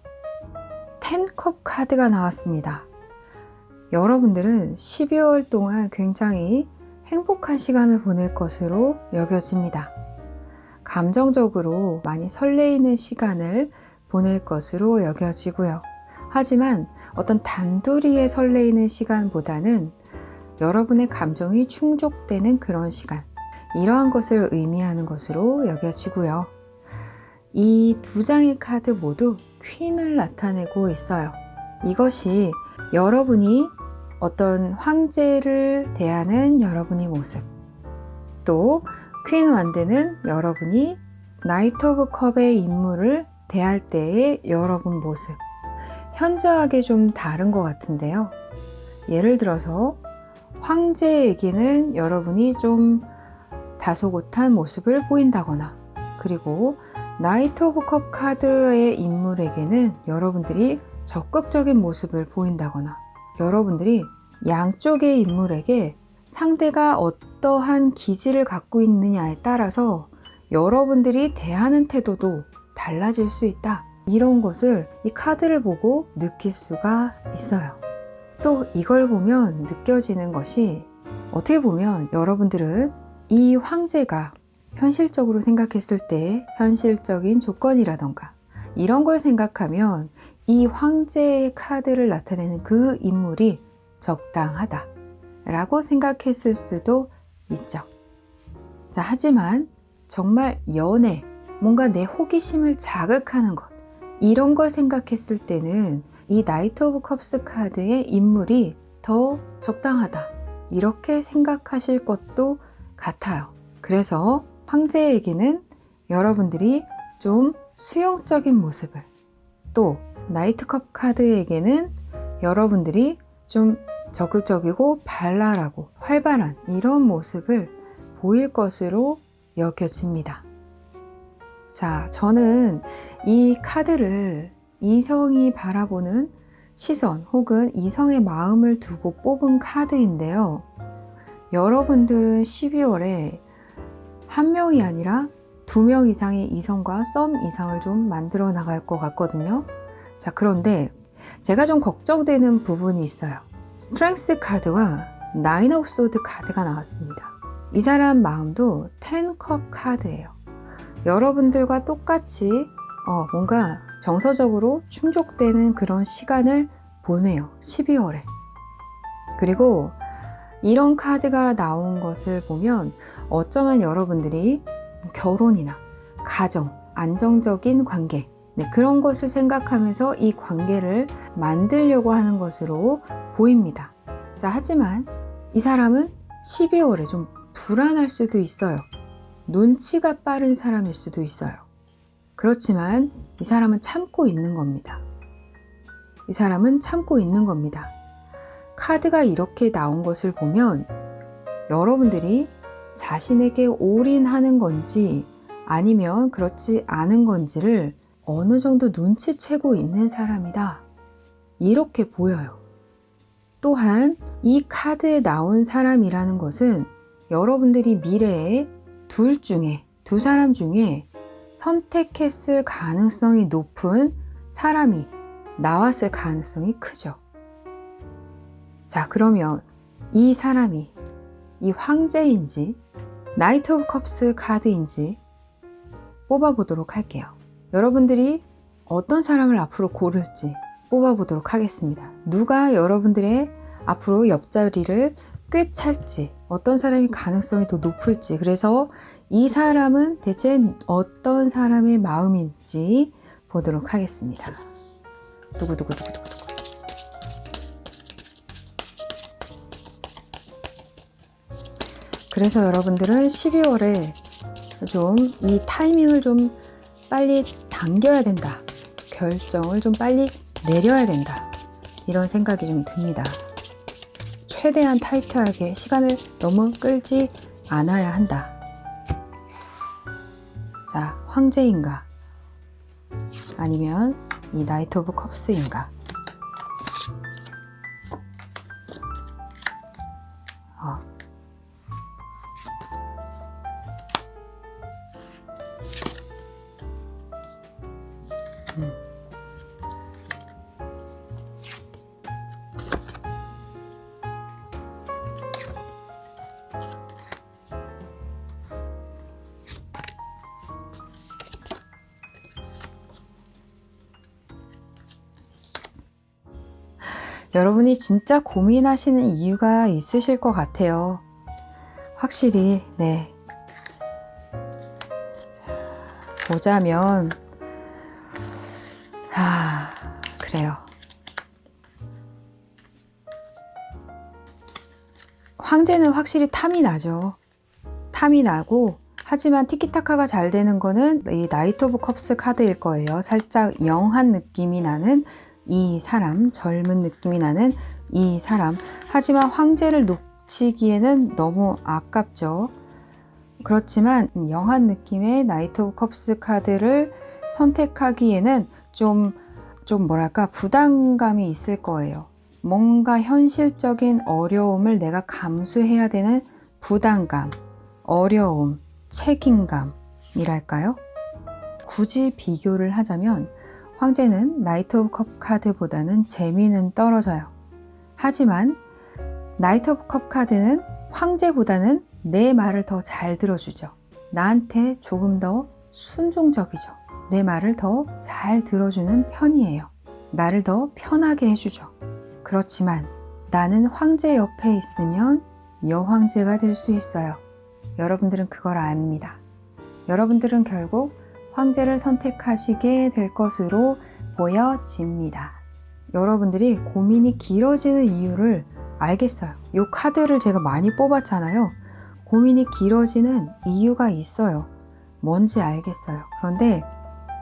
10컵 카드가 나왔습니다. 여러분들은 12월 동안 굉장히 행복한 시간을 보낼 것으로 여겨집니다. 감정적으로 많이 설레이는 시간을 보낼 것으로 여겨지고요. 하지만 어떤 단둘이의 설레이는 시간보다는 여러분의 감정이 충족되는 그런 시간, 이러한 것을 의미하는 것으로 여겨지고요. 이 두 장의 카드 모두 퀸을 나타내고 있어요. 이것이 여러분이 어떤 황제를 대하는 여러분의 모습, 또 퀸 완드는 여러분이 나이트 오브 컵의 인물을 대할 때의 여러분 모습, 현저하게 좀 다른 것 같은데요. 예를 들어서 황제에게는 여러분이 좀 다소곳한 모습을 보인다거나, 그리고 나이트 오브 컵 카드의 인물에게는 여러분들이 적극적인 모습을 보인다거나, 여러분들이 양쪽의 인물에게 상대가 어떠한 기질을 갖고 있느냐에 따라서 여러분들이 대하는 태도도 달라질 수 있다. 이런 것을 이 카드를 보고 느낄 수가 있어요. 또 이걸 보면 느껴지는 것이, 어떻게 보면 여러분들은 이 황제가 현실적으로 생각했을 때 현실적인 조건이라던가 이런 걸 생각하면 이 황제의 카드를 나타내는 그 인물이 적당하다 라고 생각했을 수도 있죠. 자, 하지만 정말 연애, 뭔가 내 호기심을 자극하는 것, 이런 걸 생각했을 때는 이 나이트 오브 컵스 카드의 인물이 더 적당하다, 이렇게 생각하실 것도 같아요. 그래서 황제에게는 여러분들이 좀 수용적인 모습을, 또 나이트 컵 카드에게는 여러분들이 좀 적극적이고 발랄하고 활발한 이런 모습을 보일 것으로 여겨집니다. 자, 저는 이 카드를 이성이 바라보는 시선 혹은 이성의 마음을 두고 뽑은 카드인데요. 여러분들은 12월에 한 명이 아니라 2명 이상의 이성과 썸 이상을 좀 만들어 나갈 것 같거든요. 자, 그런데 제가 좀 걱정되는 부분이 있어요. 스트렝스 카드와 나인 오브 소드 카드가 나왔습니다. 이 사람 마음도 10컵 카드예요. 여러분들과 똑같이 뭔가 정서적으로 충족되는 그런 시간을 보내요. 12월에. 그리고 이런 카드가 나온 것을 보면 어쩌면 여러분들이 결혼이나 가정, 안정적인 관계, 그런 것을 생각하면서 이 관계를 만들려고 하는 것으로 보입니다. 자, 하지만 이 사람은 12월에 좀 불안할 수도 있어요. 눈치가 빠른 사람일 수도 있어요. 그렇지만 이 사람은 참고 있는 겁니다. 이 사람은 참고 있는 겁니다. 카드가 이렇게 나온 것을 보면 여러분들이 자신에게 올인하는 건지 아니면 그렇지 않은 건지를 어느 정도 눈치채고 있는 사람이다, 이렇게 보여요. 또한 이 카드에 나온 사람이라는 것은 여러분들이 미래에 두 사람 중에 선택했을 가능성이 높은 사람이 나왔을 가능성이 크죠. 자, 그러면 이 사람이 이 황제인지 나이트 오브 컵스 카드인지 뽑아보도록 할게요. 여러분들이 어떤 사람을 앞으로 고를지 뽑아보도록 하겠습니다. 누가 여러분들의 앞으로 옆자리를 꿰찰지, 어떤 사람이 가능성이 더 높을지, 그래서 이 사람은 대체 어떤 사람의 마음인지 보도록 하겠습니다. 두구두구두구두구. 그래서 여러분들은 12월에 좀 이 타이밍을 좀 빨리 당겨야 된다, 결정을 좀 빨리 내려야 된다, 이런 생각이 좀 듭니다. 최대한 타이트하게 시간을 너무 끌지 않아야 한다. 자, 황제인가 아니면 이 나이트 오브 컵스인가? 여러분이 진짜 고민하시는 이유가 있으실 것 같아요. 확실히, 네. 보자면, 그래요. 황제는 확실히 탐이 나죠. 탐이 나고, 하지만 티키타카가 잘 되는 거는 이 나이트 오브 컵스 카드일 거예요. 살짝 영한 느낌이 나는 이 사람, 젊은 느낌이 나는 이 사람. 하지만 황제를 붙이기에는 너무 아깝죠. 그렇지만 영한 느낌의 나이트 오브 컵스 카드를 선택하기에는 좀 뭐랄까 부담감이 있을 거예요. 뭔가 현실적인 어려움을 내가 감수해야 되는 부담감, 어려움, 책임감이랄까요? 굳이 비교를 하자면 황제는 나이트 오브 컵 카드보다는 재미는 떨어져요. 하지만 나이트 오브 컵 카드는 황제보다는 내 말을 더 잘 들어주죠. 나한테 조금 더 순종적이죠. 내 말을 더 잘 들어주는 편이에요. 나를 더 편하게 해주죠. 그렇지만 나는 황제 옆에 있으면 여황제가 될 수 있어요. 여러분들은 그걸 압니다. 여러분들은 결국 황제를 선택하시게 될 것으로 보여집니다. 여러분들이 고민이 길어지는 이유를 알겠어요. 이 카드를 제가 많이 뽑았잖아요. 고민이 길어지는 이유가 있어요. 뭔지 알겠어요. 그런데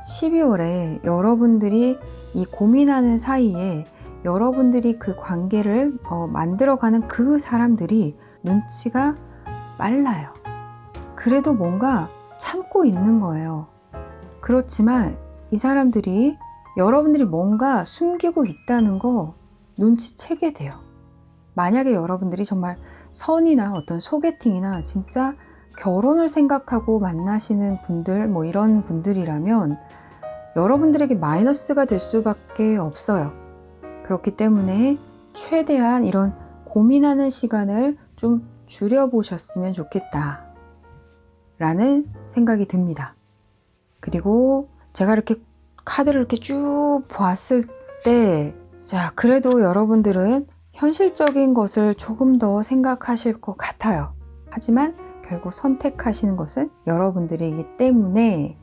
12월에 여러분들이 이 고민하는 사이에 여러분들이 그 관계를 만들어가는 그 사람들이 눈치가 빨라요. 그래도 뭔가 참고 있는 거예요. 그렇지만 이 사람들이 여러분들이 뭔가 숨기고 있다는 거 눈치채게 돼요. 만약에 여러분들이 정말 선이나 어떤 소개팅이나 진짜 결혼을 생각하고 만나시는 분들, 이런 분들이라면 여러분들에게 마이너스가 될 수밖에 없어요. 그렇기 때문에 최대한 이런 고민하는 시간을 좀 줄여보셨으면 좋겠다 라는 생각이 듭니다. 그리고 제가 이렇게 카드를 이렇게 쭉 봤을 때, 자, 그래도 여러분들은 현실적인 것을 조금 더 생각하실 것 같아요. 하지만 결국 선택하시는 것은 여러분들이기 때문에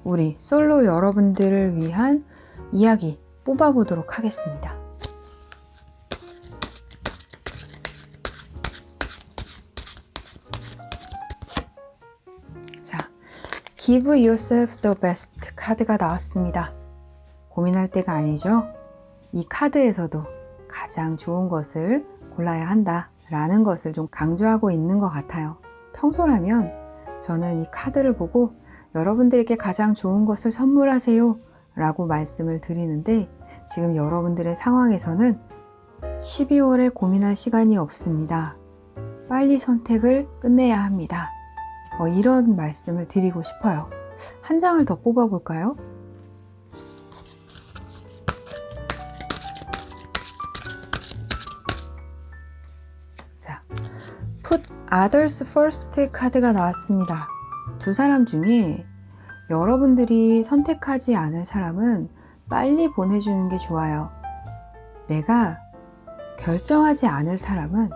우리 솔로 여러분들을 위한 이야기 뽑아보도록 하겠습니다. 자, Give yourself the best 카드가 나왔습니다. 고민할 때가 아니죠. 이 카드에서도 가장 좋은 것을 골라야 한다 라는 것을 좀 강조하고 있는 것 같아요. 평소라면 저는 이 카드를 보고 여러분들에게 가장 좋은 것을 선물하세요 라고 말씀을 드리는데, 지금 여러분들의 상황에서는 12월에 고민할 시간이 없습니다. 빨리 선택을 끝내야 합니다. 이런 말씀을 드리고 싶어요. 한 장을 더 뽑아볼까요? 자, Put Others First 카드가 나왔습니다. 두 사람 중에 여러분들이 선택하지 않을 사람은 빨리 보내주는 게 좋아요. 내가 결정하지 않을 사람은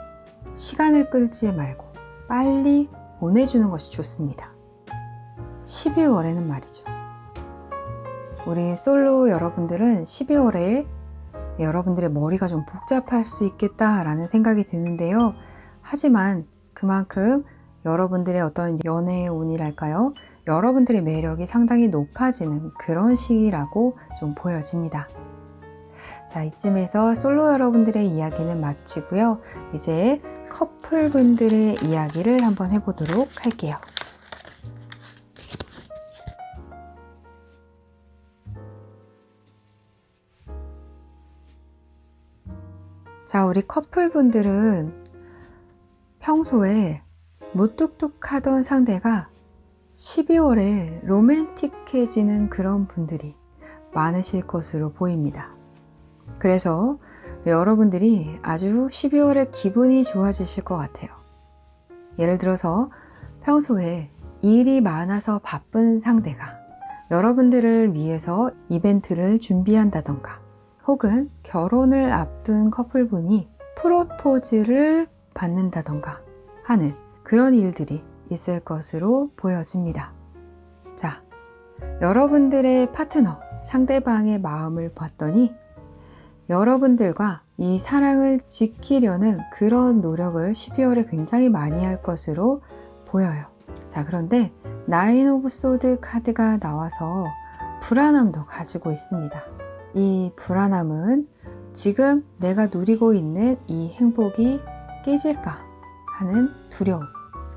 시간을 끌지 말고 빨리 보내주는 것이 좋습니다. 12월에는 말이죠. 우리 솔로 여러분들은 12월에 여러분들의 머리가 좀 복잡할 수 있겠다라는 생각이 드는데요. 하지만 그만큼 여러분들의 어떤 연애의 운이랄까요? 여러분들의 매력이 상당히 높아지는 그런 시기라고 좀 보여집니다. 자, 이쯤에서 솔로 여러분들의 이야기는 마치고요. 이제 커플분들의 이야기를 한번 해보도록 할게요. 자, 우리 커플분들은 평소에 무뚝뚝하던 상대가 12월에 로맨틱해지는 그런 분들이 많으실 것으로 보입니다. 그래서 여러분들이 아주 12월에 기분이 좋아지실 것 같아요. 예를 들어서 평소에 일이 많아서 바쁜 상대가 여러분들을 위해서 이벤트를 준비한다던가, 혹은 결혼을 앞둔 커플분이 프로포즈를 받는다던가 하는 그런 일들이 있을 것으로 보여집니다. 자, 여러분들의 파트너, 상대방의 마음을 봤더니 여러분들과 이 사랑을 지키려는 그런 노력을 12월에 굉장히 많이 할 것으로 보여요. 자, 그런데 나인 오브 소드 카드가 나와서 불안함도 가지고 있습니다. 이 불안함은 지금 내가 누리고 있는 이 행복이 깨질까 하는 두려움,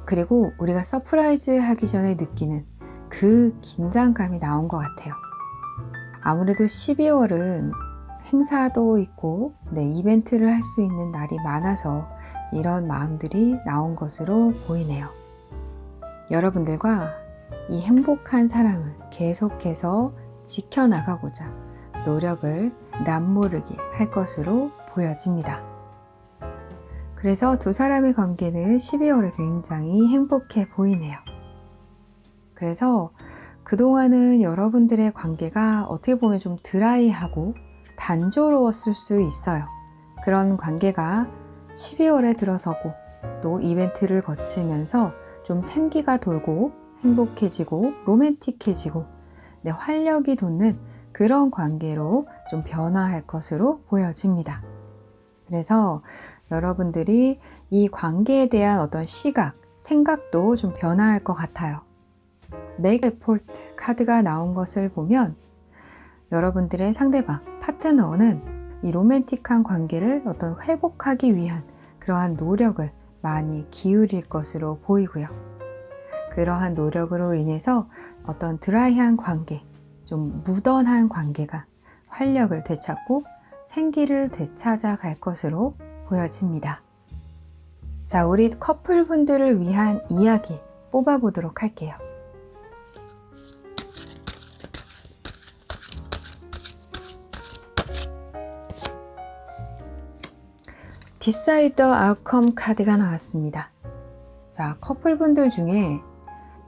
그리고 우리가 서프라이즈 하기 전에 느끼는 그 긴장감이 나온 것 같아요. 아무래도 12월은 행사도 있고 이벤트를 할 수 있는 날이 많아서 이런 마음들이 나온 것으로 보이네요. 여러분들과 이 행복한 사랑을 계속해서 지켜나가고자 노력을 남모르게 할 것으로 보여집니다. 그래서 두 사람의 관계는 12월에 굉장히 행복해 보이네요. 그래서 그동안은 여러분들의 관계가 어떻게 보면 좀 드라이하고 단조로웠을 수 있어요. 그런 관계가 12월에 들어서고 또 이벤트를 거치면서 좀 생기가 돌고 행복해지고 로맨틱해지고 활력이 돋는 그런 관계로 좀 변화할 것으로 보여집니다. 그래서 여러분들이 이 관계에 대한 어떤 시각, 생각도 좀 변화할 것 같아요. Make effort 카드가 나온 것을 보면 여러분들의 상대방, 파트너는 이 로맨틱한 관계를 어떤 회복하기 위한 그러한 노력을 많이 기울일 것으로 보이고요. 그러한 노력으로 인해서 어떤 드라이한 관계, 좀 무던한 관계가 활력을 되찾고 생기를 되찾아 갈 것으로 보여집니다. 자, 우리 커플분들을 위한 이야기 뽑아보도록 할게요. Decide the outcome 카드가 나왔습니다. 자, 커플분들 중에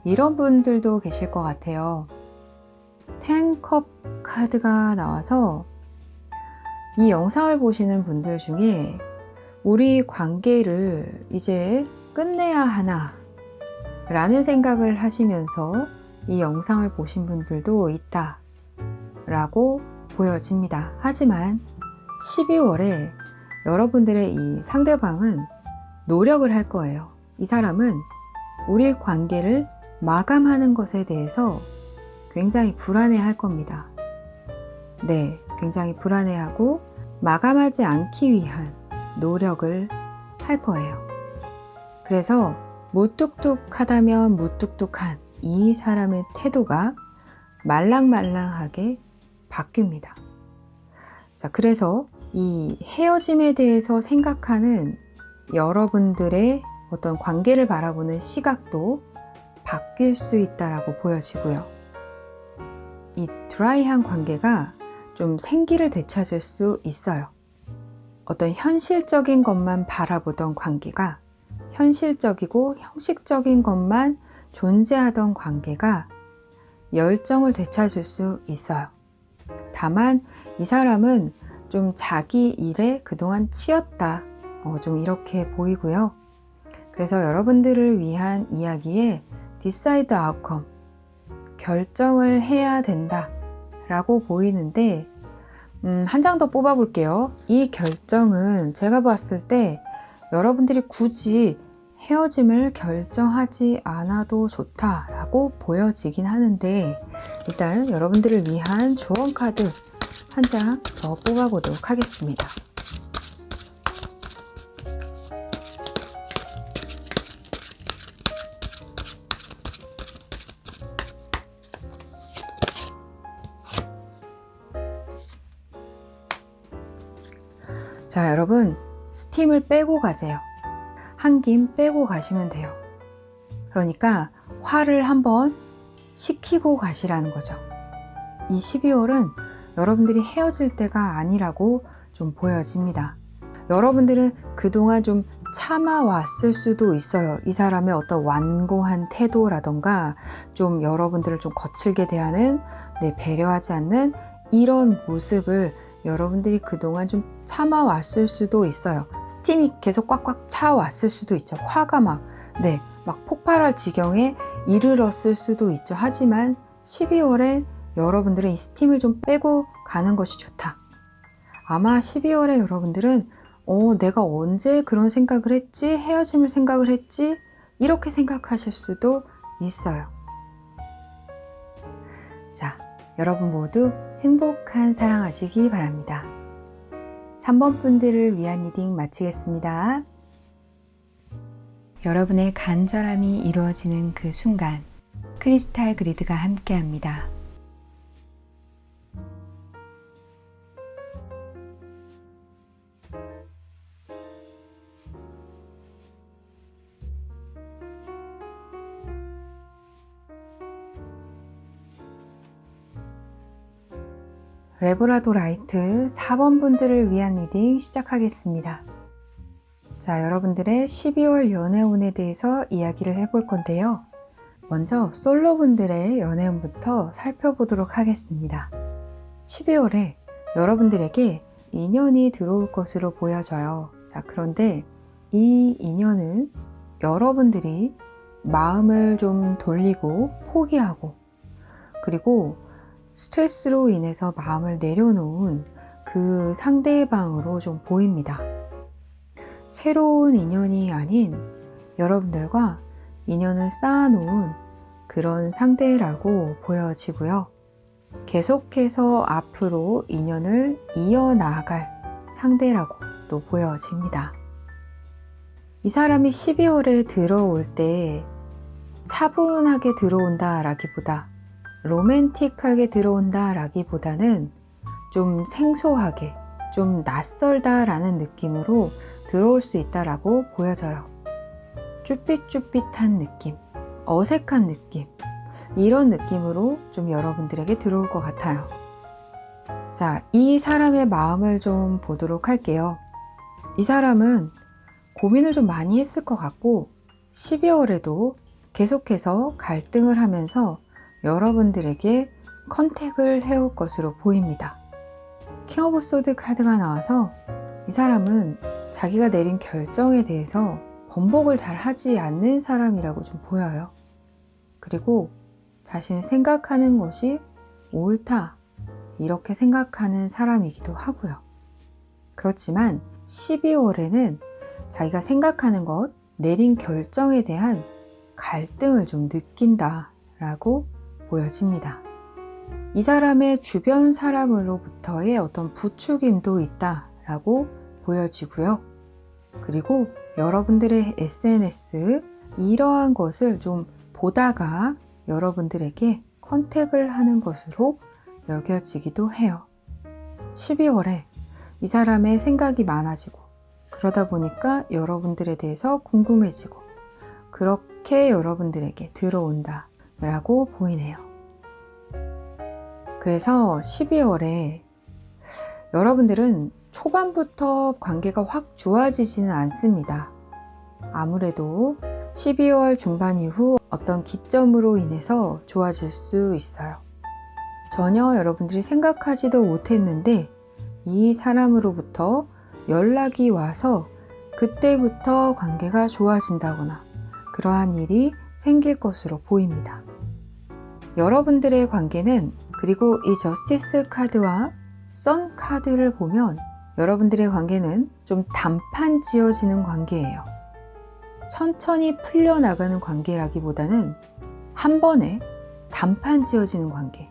이런 분들도 계실 것 같아요. 10컵 카드가 나와서 이 영상을 보시는 분들 중에 우리 관계를 이제 끝내야 하나 라는 생각을 하시면서 이 영상을 보신 분들도 있다 라고 보여집니다. 하지만 12월에 여러분들의 이 상대방은 노력을 할 거예요. 이 사람은 우리 관계를 마감하는 것에 대해서 굉장히 불안해 할 겁니다. 굉장히 불안해하고 마감하지 않기 위한 노력을 할 거예요. 그래서 무뚝뚝하다면 무뚝뚝한 이 사람의 태도가 말랑말랑하게 바뀝니다. 자, 그래서 이 헤어짐에 대해서 생각하는 여러분들의 어떤 관계를 바라보는 시각도 바뀔 수 있다라고 보여지고요. 이 드라이한 관계가 좀 생기를 되찾을 수 있어요. 어떤 현실적인 것만 바라보던 관계가 현실적이고 형식적인 것만 존재하던 관계가 열정을 되찾을 수 있어요. 다만 이 사람은 좀 자기 일에 그동안 치였다. 좀 이렇게 보이고요. 그래서 여러분들을 위한 이야기에 Decide the outcome, 결정을 해야 된다 라고 보이는데 한 장 더 뽑아 볼게요. 이 결정은 제가 봤을 때 여러분들이 굳이 헤어짐을 결정하지 않아도 좋다라고 보여지긴 하는데 일단 여러분들을 위한 조언 카드 한 장 더 뽑아 보도록 하겠습니다. 자, 여러분 스팀을 빼고 가세요. 한 김 빼고 가시면 돼요. 그러니까 화를 한번 식히고 가시라는 거죠. 이 12월은 여러분들이 헤어질 때가 아니라고 좀 보여집니다. 여러분들은 그동안 좀 참아왔을 수도 있어요. 이 사람의 어떤 완고한 태도라던가 좀 여러분들을 좀 거칠게 대하는 배려하지 않는 이런 모습을 여러분들이 그동안 좀 참아왔을 수도 있어요. 스팀이 계속 꽉꽉 차왔을 수도 있죠. 화가 막 폭발할 지경에 이르렀을 수도 있죠. 하지만 12월에 여러분들은 이 스팀을 좀 빼고 가는 것이 좋다. 아마 12월에 여러분들은 내가 언제 그런 생각을 했지? 헤어짐을 생각을 했지? 이렇게 생각하실 수도 있어요. 자, 여러분 모두 행복한 사랑하시기 바랍니다. 3번 분들을 위한 리딩 마치겠습니다. 여러분의 간절함이 이루어지는 그 순간 크리스탈 그리드가 함께합니다. 레브라도 라이트 4번 분들을 위한 리딩 시작하겠습니다. 자, 여러분들의 12월 연애운에 대해서 이야기를 해볼 건데요. 먼저 솔로분들의 연애운부터 살펴보도록 하겠습니다. 12월에 여러분들에게 인연이 들어올 것으로 보여져요. 자, 그런데 이 인연은 여러분들이 마음을 좀 돌리고 포기하고 그리고 스트레스로 인해서 마음을 내려놓은 그 상대방으로 좀 보입니다. 새로운 인연이 아닌 여러분들과 인연을 쌓아놓은 그런 상대라고 보여지고요. 계속해서 앞으로 인연을 이어나갈 상대라고 또 보여집니다. 이 사람이 12월에 들어올 때 차분하게 들어온다 라기보다 로맨틱하게 들어온다 라기보다는 좀 생소하게 좀 낯설다 라는 느낌으로 들어올 수 있다라고 보여져요. 쭈삣쭈삣한 느낌, 어색한 느낌, 이런 느낌으로 좀 여러분들에게 들어올 것 같아요. 자, 이 사람의 마음을 좀 보도록 할게요. 이 사람은 고민을 좀 많이 했을 것 같고 12월에도 계속해서 갈등을 하면서 여러분들에게 컨택을 해올 것으로 보입니다. 킹 오브 소드 카드가 나와서 이 사람은 자기가 내린 결정에 대해서 번복을 잘 하지 않는 사람이라고 좀 보여요. 그리고 자신이 생각하는 것이 옳다 이렇게 생각하는 사람이기도 하고요. 그렇지만 12월에는 자기가 생각하는 것, 내린 결정에 대한 갈등을 좀 느낀다 라고 보여집니다. 이 사람의 주변 사람으로부터의 어떤 부추김도 있다 라고 보여지고요. 그리고 여러분들의 SNS 이러한 것을 좀 보다가 여러분들에게 컨택을 하는 것으로 여겨지기도 해요. 12월에 이 사람의 생각이 많아지고 그러다 보니까 여러분들에 대해서 궁금해지고 그렇게 여러분들에게 들어온다 라고 보이네요. 그래서 12월에 여러분들은 초반부터 관계가 확 좋아지지는 않습니다. 아무래도 12월 중반 이후 어떤 기점으로 인해서 좋아질 수 있어요. 전혀 여러분들이 생각하지도 못했는데 이 사람으로부터 연락이 와서 그때부터 관계가 좋아진다거나 그러한 일이 생길 것으로 보입니다. 여러분들의 관계는 그리고 이 저스티스 카드와 선 카드를 보면 여러분들의 관계는 좀 단판 지어지는 관계예요. 천천히 풀려나가는 관계라기보다는 한 번에 단판 지어지는 관계.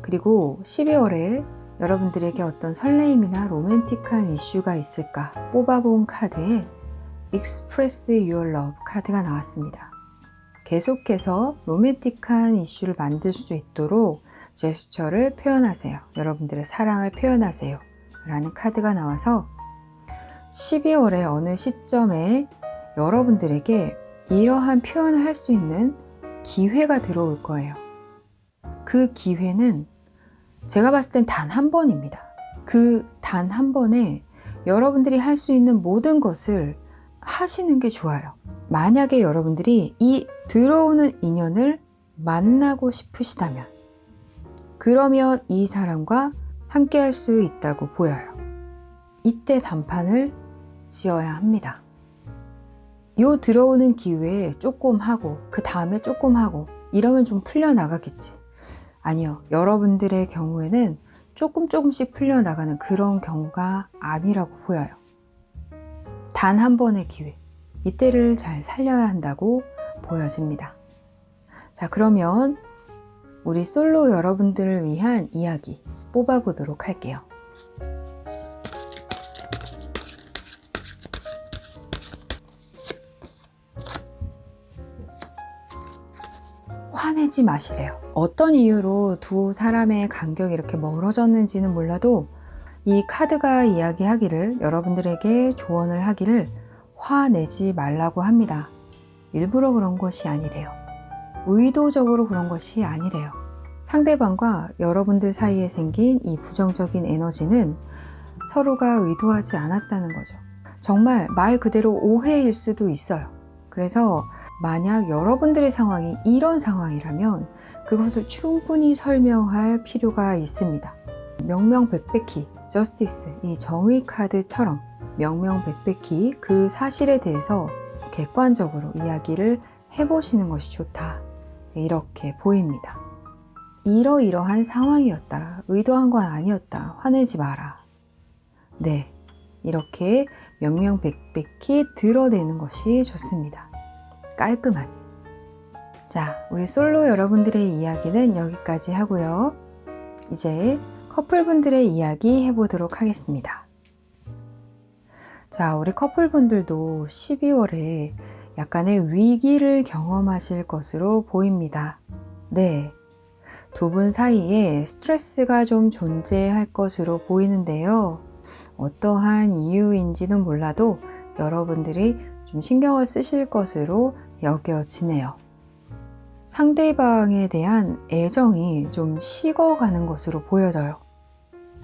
그리고 12월에 여러분들에게 어떤 설레임이나 로맨틱한 이슈가 있을까 뽑아본 카드에 Express Your Love 카드가 나왔습니다. 계속해서 로맨틱한 이슈를 만들 수 있도록 제스처를 표현하세요. 여러분들의 사랑을 표현하세요. 라는 카드가 나와서 12월의 어느 시점에 여러분들에게 이러한 표현을 할 수 있는 기회가 들어올 거예요. 그 기회는 제가 봤을 땐 단 한 번입니다. 그 단 한 번에 여러분들이 할 수 있는 모든 것을 하시는 게 좋아요. 만약에 여러분들이 이 들어오는 인연을 만나고 싶으시다면 그러면 이 사람과 함께 할 수 있다고 보여요. 이때 단판을 지어야 합니다. 요 들어오는 기회에 조금 하고 그 다음에 조금 하고 이러면 좀 풀려나가겠지. 아니요. 여러분들의 경우에는 조금씩 풀려나가는 그런 경우가 아니라고 보여요. 단 한 번의 기회. 이때를 잘 살려야 한다고 보여집니다. 자, 그러면 우리 솔로 여러분들을 위한 이야기 뽑아보도록 할게요. 화내지 마시래요. 어떤 이유로 두 사람의 간격이 이렇게 멀어졌는지는 몰라도 이 카드가 이야기하기를, 여러분들에게 조언을 하기를 화내지 말라고 합니다. 일부러 그런 것이 아니래요. 의도적으로 그런 것이 아니래요. 상대방과 여러분들 사이에 생긴 이 부정적인 에너지는 서로가 의도하지 않았다는 거죠. 정말 말 그대로 오해일 수도 있어요. 그래서 만약 여러분들의 상황이 이런 상황이라면 그것을 충분히 설명할 필요가 있습니다. 명명백백히 저스티스, 이 정의 카드처럼 명명백백히 그 사실에 대해서 객관적으로 이야기를 해보시는 것이 좋다, 이렇게 보입니다. 이러이러한 상황이었다, 의도한 건 아니었다, 화내지 마라. 네, 이렇게 명명백백히 드러내는 것이 좋습니다. 깔끔하게. 자, 우리 솔로 여러분들의 이야기는 여기까지 하고요. 이제 커플분들의 이야기 해보도록 하겠습니다. 자, 우리 커플분들도 12월에 약간의 위기를 경험하실 것으로 보입니다. 네, 두 분 사이에 스트레스가 좀 존재할 것으로 보이는데요. 어떠한 이유인지는 몰라도 여러분들이 좀 신경을 쓰실 것으로 여겨지네요. 상대방에 대한 애정이 좀 식어가는 것으로 보여져요.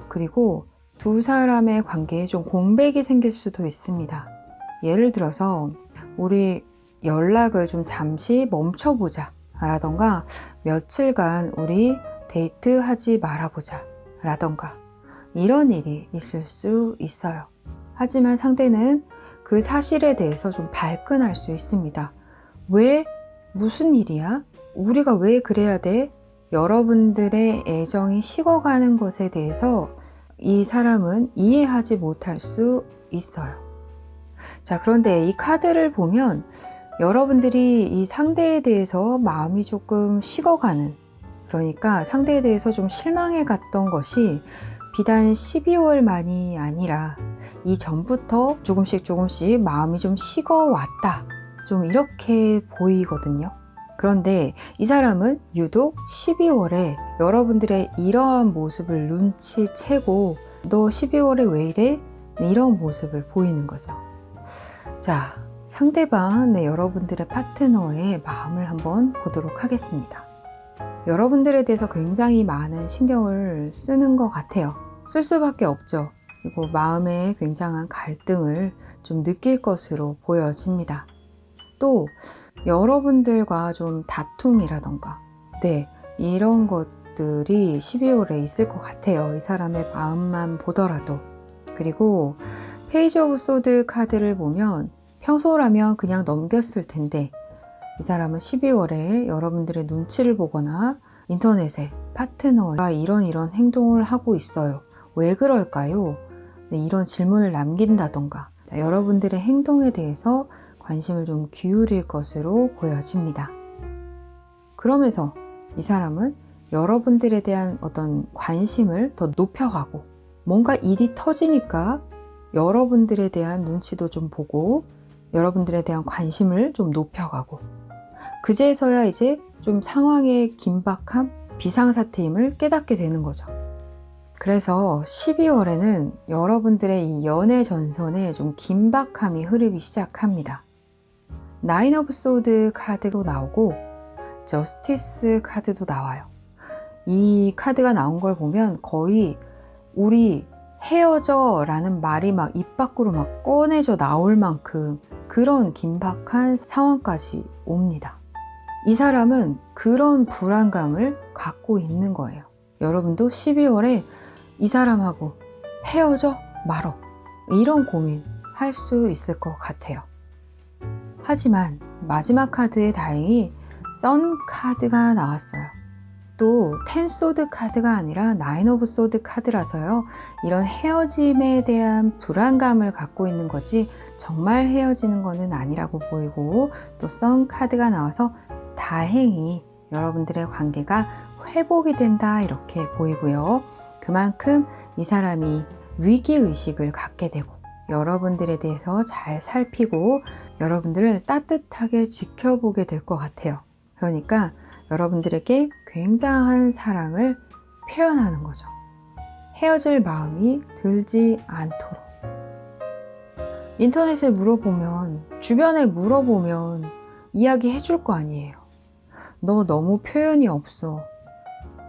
그리고 두 사람의 관계에 좀 공백이 생길 수도 있습니다. 예를 들어서 우리 연락을 좀 잠시 멈춰보자 라던가, 며칠간 우리 데이트하지 말아보자 라던가, 이런 일이 있을 수 있어요. 하지만 상대는 그 사실에 대해서 좀 발끈할 수 있습니다. 왜? 무슨 일이야? 우리가 왜 그래야 돼? 여러분들의 애정이 식어가는 것에 대해서 이 사람은 이해하지 못할 수 있어요. 자, 그런데 이 카드를 보면 여러분들이 이 상대에 대해서 마음이 조금 식어가는, 그러니까 상대에 대해서 좀 실망해 갔던 것이 비단 12월만이 아니라 이전부터 조금씩 마음이 좀 식어왔다, 좀 이렇게 보이거든요. 그런데 이 사람은 유독 12월에 여러분들의 이러한 모습을 눈치채고 너 12월에 왜 이래? 이런 모습을 보이는 거죠. 자, 상대방, 여러분들의 파트너의 마음을 한번 보도록 하겠습니다. 여러분들에 대해서 굉장히 많은 신경을 쓰는 것 같아요. 쓸 수밖에 없죠. 그리고 마음에 굉장한 갈등을 좀 느낄 것으로 보여집니다. 또 여러분들과 좀 다툼이라던가, 네, 이런 것들이 12월에 있을 것 같아요. 이 사람의 마음만 보더라도. 그리고 페이지 오브 소드 카드를 보면 평소라면 그냥 넘겼을 텐데 이 사람은 12월에 여러분들의 눈치를 보거나 인터넷에 파트너가 이런 행동을 하고 있어요. 왜 그럴까요? 네, 이런 질문을 남긴다던가, 여러분들의 행동에 대해서 관심을 좀 기울일 것으로 보여집니다. 그러면서 이 사람은 여러분들에 대한 어떤 관심을 더 높여가고, 뭔가 일이 터지니까 여러분들에 대한 눈치도 좀 보고 여러분들에 대한 관심을 좀 높여가고, 그제서야 이제 좀 상황의 긴박함, 비상사태임을 깨닫게 되는 거죠. 그래서 12월에는 여러분들의 이 연애 전선에 좀 긴박함이 흐르기 시작합니다. 나인 오브 소드 카드도 나오고 저스티스 카드도 나와요. 이 카드가 나온 걸 보면 거의 우리 헤어져 라는 말이 막 입 밖으로 막 꺼내져 나올 만큼 그런 긴박한 상황까지 옵니다. 이 사람은 그런 불안감을 갖고 있는 거예요. 여러분도 12월에 이 사람하고 헤어져 말어, 이런 고민 할 수 있을 것 같아요. 하지만 마지막 카드에 다행히 선 카드가 나왔어요. 또 10 소드 카드가 아니라 9 오브 소드 카드라서요. 이런 헤어짐에 대한 불안감을 갖고 있는 거지 정말 헤어지는 거는 아니라고 보이고, 또 선 카드가 나와서 다행히 여러분들의 관계가 회복이 된다, 이렇게 보이고요. 그만큼 이 사람이 위기의식을 갖게 되고 여러분들에 대해서 잘 살피고 여러분들을 따뜻하게 지켜보게 될 것 같아요. 그러니까 여러분들에게 굉장한 사랑을 표현하는 거죠. 헤어질 마음이 들지 않도록. 인터넷에 물어보면, 주변에 물어보면 이야기 해줄 거 아니에요. 너 너무 표현이 없어.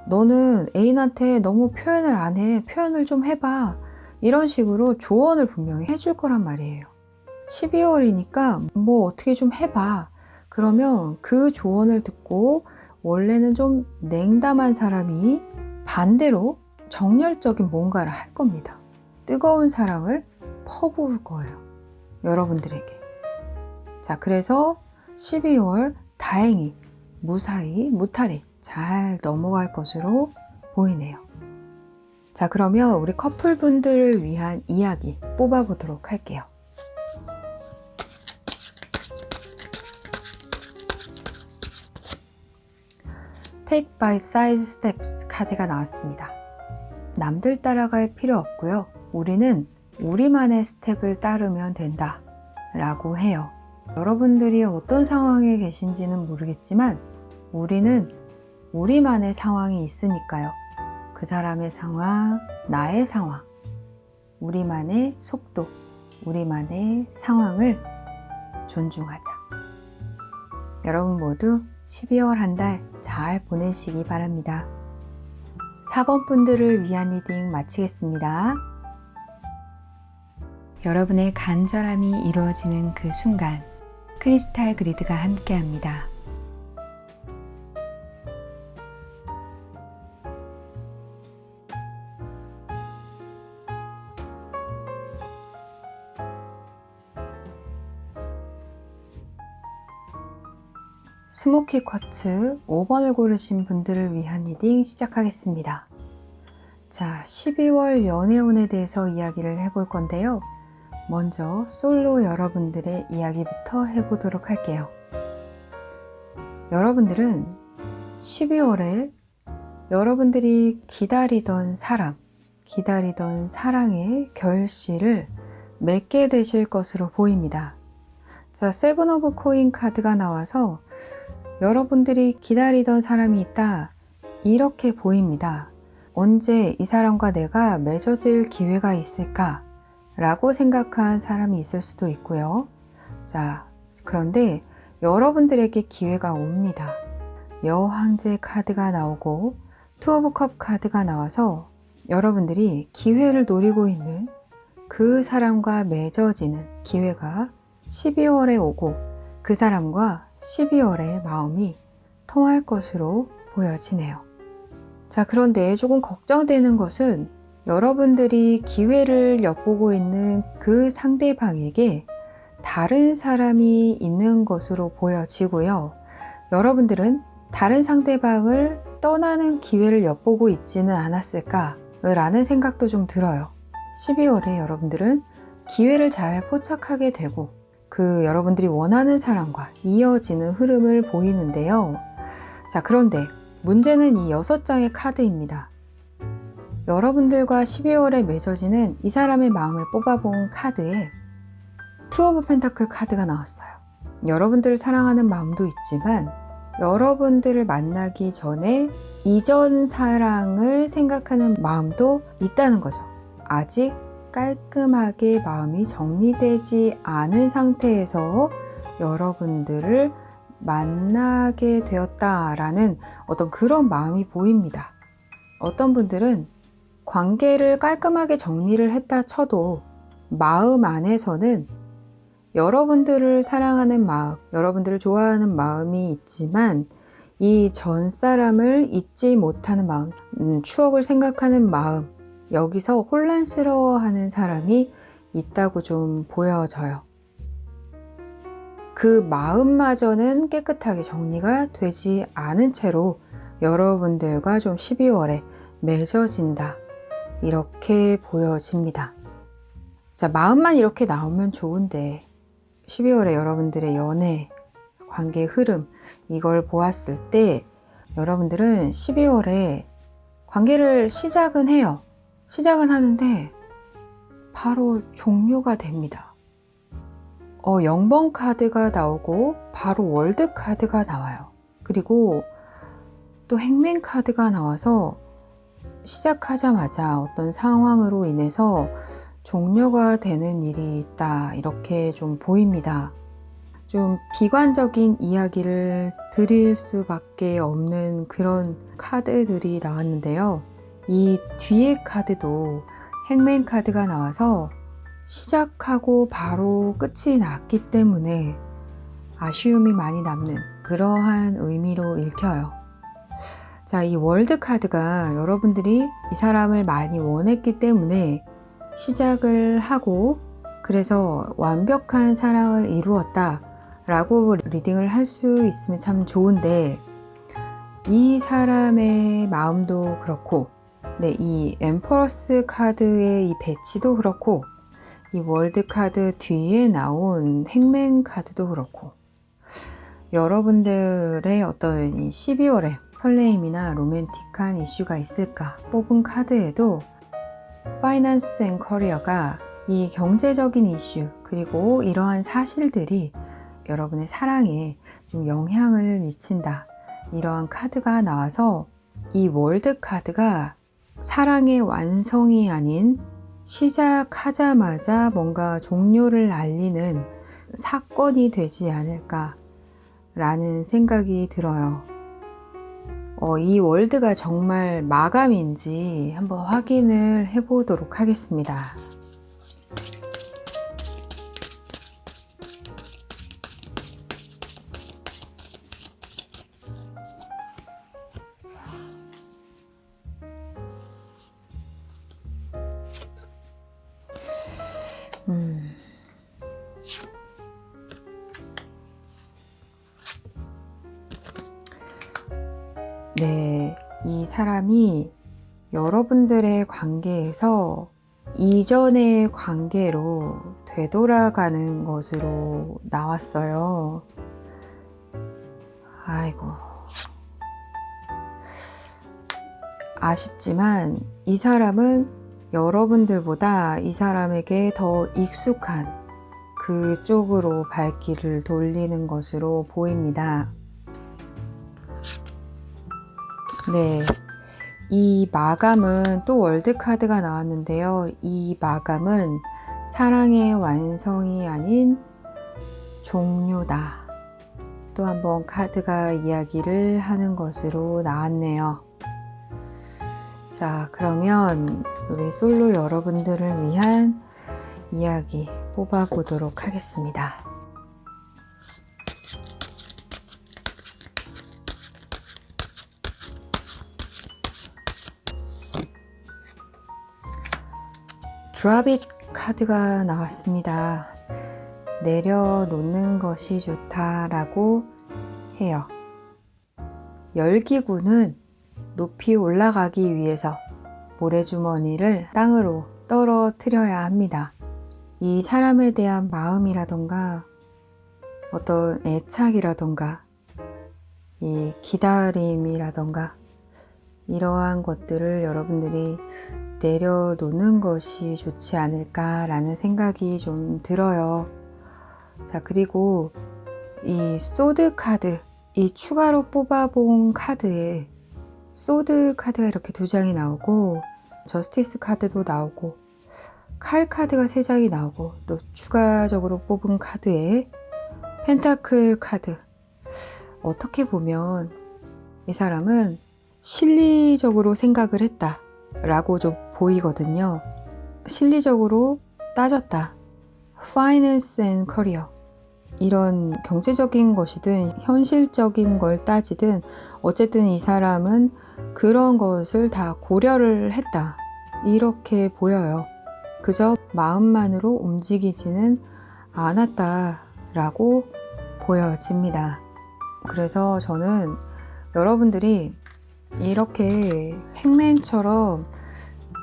너는 애인한테 너무 표현을 안 해. 표현을 좀 해봐. 이런 식으로 조언을 분명히 해줄 거란 말이에요. 12월이니까 뭐 어떻게 좀 해봐. 그러면 그 조언을 듣고 원래는 좀 냉담한 사람이 반대로 정열적인 뭔가를 할 겁니다. 뜨거운 사랑을 퍼부을 거예요. 여러분들에게. 자, 그래서 12월 다행히 무사히 무탈히 잘 넘어갈 것으로 보이네요. 자, 그러면 우리 커플분들을 위한 이야기 뽑아보도록 할게요. Take by Size Steps 카드가 나왔습니다. 남들 따라갈 필요 없고요. 우리는 우리만의 스텝을 따르면 된다 라고 해요. 여러분들이 어떤 상황에 계신지는 모르겠지만 우리는 우리만의 상황이 있으니까요. 그 사람의 상황, 나의 상황, 우리만의 속도, 우리만의 상황을 존중하자. 여러분 모두 12월 한 달 잘 보내시기 바랍니다. 4번 분들을 위한 리딩 마치겠습니다. 여러분의 간절함이 이루어지는 그 순간 크리스탈 그리드가 함께합니다. 스모키 쿼츠 5번을 고르신 분들을 위한 리딩 시작하겠습니다. 자, 12월 연애운에 대해서 이야기를 해볼 건데요. 먼저 솔로 여러분들의 이야기부터 해보도록 할게요. 여러분들은 12월에 여러분들이 기다리던 사람, 기다리던 사랑의 결실을 맺게 되실 것으로 보입니다. 자, 세븐 오브 코인 카드가 나와서 여러분들이 기다리던 사람이 있다, 이렇게 보입니다. 언제 이 사람과 내가 맺어질 기회가 있을까? 라고 생각한 사람이 있을 수도 있고요. 자, 그런데 여러분들에게 기회가 옵니다. 여왕제 카드가 나오고 투 오브 컵 카드가 나와서 여러분들이 기회를 노리고 있는 그 사람과 맺어지는 기회가 12월에 오고 그 사람과 12월에 마음이 통할 것으로 보여지네요. 자, 그런데 조금 걱정되는 것은 여러분들이 기회를 엿보고 있는 그 상대방에게 다른 사람이 있는 것으로 보여지고요. 여러분들은 다른 상대방을 떠나는 기회를 엿보고 있지는 않았을까라는 생각도 좀 들어요. 12월에 여러분들은 기회를 잘 포착하게 되고 그 여러분들이 원하는 사람과 이어지는 흐름을 보이는데요. 자, 그런데 문제는 이 6장의 카드입니다. 여러분들과 12월에 맺어지는 이 사람의 마음을 뽑아본 카드에 투 오브 펜타클 카드가 나왔어요. 여러분들을 사랑하는 마음도 있지만 여러분들을 만나기 전에 이전 사랑을 생각하는 마음도 있다는 거죠. 아직 깔끔하게 마음이 정리되지 않은 상태에서 여러분들을 만나게 되었다라는 어떤 그런 마음이 보입니다. 어떤 분들은 관계를 깔끔하게 정리를 했다 쳐도 마음 안에서는 여러분들을 사랑하는 마음, 여러분들을 좋아하는 마음이 있지만 이 전 사람을 잊지 못하는 마음, 추억을 생각하는 마음, 여기서 혼란스러워하는 사람이 있다고 좀 보여져요. 그 마음마저는 깨끗하게 정리가 되지 않은 채로 여러분들과 좀 12월에 맺어진다, 이렇게 보여집니다. 자, 마음만 이렇게 나오면 좋은데 12월에 여러분들의 연애, 관계 흐름, 이걸 보았을 때 여러분들은 12월에 관계를 시작은 해요. 시작은 하는데 바로 종료가 됩니다. 0번 카드가 나오고 바로 월드 카드가 나와요. 그리고 또 행맨 카드가 나와서 시작하자마자 어떤 상황으로 인해서 종료가 되는 일이 있다, 이렇게 좀 보입니다. 좀 비관적인 이야기를 드릴 수밖에 없는 그런 카드들이 나왔는데요. 이 뒤에 카드도 행맨 카드가 나와서 시작하고 바로 끝이 났기 때문에 아쉬움이 많이 남는 그러한 의미로 읽혀요. 자, 이 월드 카드가 여러분들이 이 사람을 많이 원했기 때문에 시작을 하고 그래서 완벽한 사랑을 이루었다 라고 리딩을 할 수 있으면 참 좋은데, 이 사람의 마음도 그렇고 이 엠퍼러스 카드의 이 배치도 그렇고 이 월드 카드 뒤에 나온 행맨 카드도 그렇고 여러분들의 어떤 이 12월에 설레임이나 로맨틱한 이슈가 있을까 뽑은 카드에도 파이낸스 앤 커리어가 이 경제적인 이슈 그리고 이러한 사실들이 여러분의 사랑에 좀 영향을 미친다, 이러한 카드가 나와서 이 월드 카드가 사랑의 완성이 아닌 시작하자마자 뭔가 종료를 알리는 사건이 되지 않을까 라는 생각이 들어요. 이 월드가 정말 마감인지 한번 확인을 해보도록 하겠습니다. 네, 이 사람이 여러분들의 관계에서 이전의 관계로 되돌아가는 것으로 나왔어요. 아이고. 아쉽지만 이 사람은 여러분들보다 이 사람에게 더 익숙한 그쪽으로 발길을 돌리는 것으로 보입니다. 네, 이 마감은 또 월드카드가 나왔는데요. 이 마감은 사랑의 완성이 아닌 종료다. 또 한번 카드가 이야기를 하는 것으로 나왔네요. 자, 그러면 우리 솔로 여러분들을 위한 이야기 뽑아보도록 하겠습니다. 드롭 잇 카드가 나왔습니다. 내려놓는 것이 좋다라고 해요. 열기구는 높이 올라가기 위해서 모래주머니를 땅으로 떨어뜨려야 합니다. 이 사람에 대한 마음이라던가 어떤 애착이라던가 이 기다림이라던가 이러한 것들을 여러분들이 내려놓는 것이 좋지 않을까라는 생각이 좀 들어요. 자, 그리고 이 소드 카드, 이 추가로 뽑아본 카드에 소드 카드가 이렇게 2장이 나오고 저스티스 카드도 나오고 칼 카드가 3장이 나오고 또 추가적으로 뽑은 카드에 펜타클 카드. 어떻게 보면 이 사람은 실리적으로 생각을 했다 라고 좀 보이거든요. 실리적으로 따졌다. 파이낸스 앤 커리어. 이런 경제적인 것이든 현실적인 걸 따지든 어쨌든 이 사람은 그런 것을 다 고려를 했다, 이렇게 보여요. 그저 마음만으로 움직이지는 않았다라고 보여집니다. 그래서 저는 여러분들이 이렇게 행맨처럼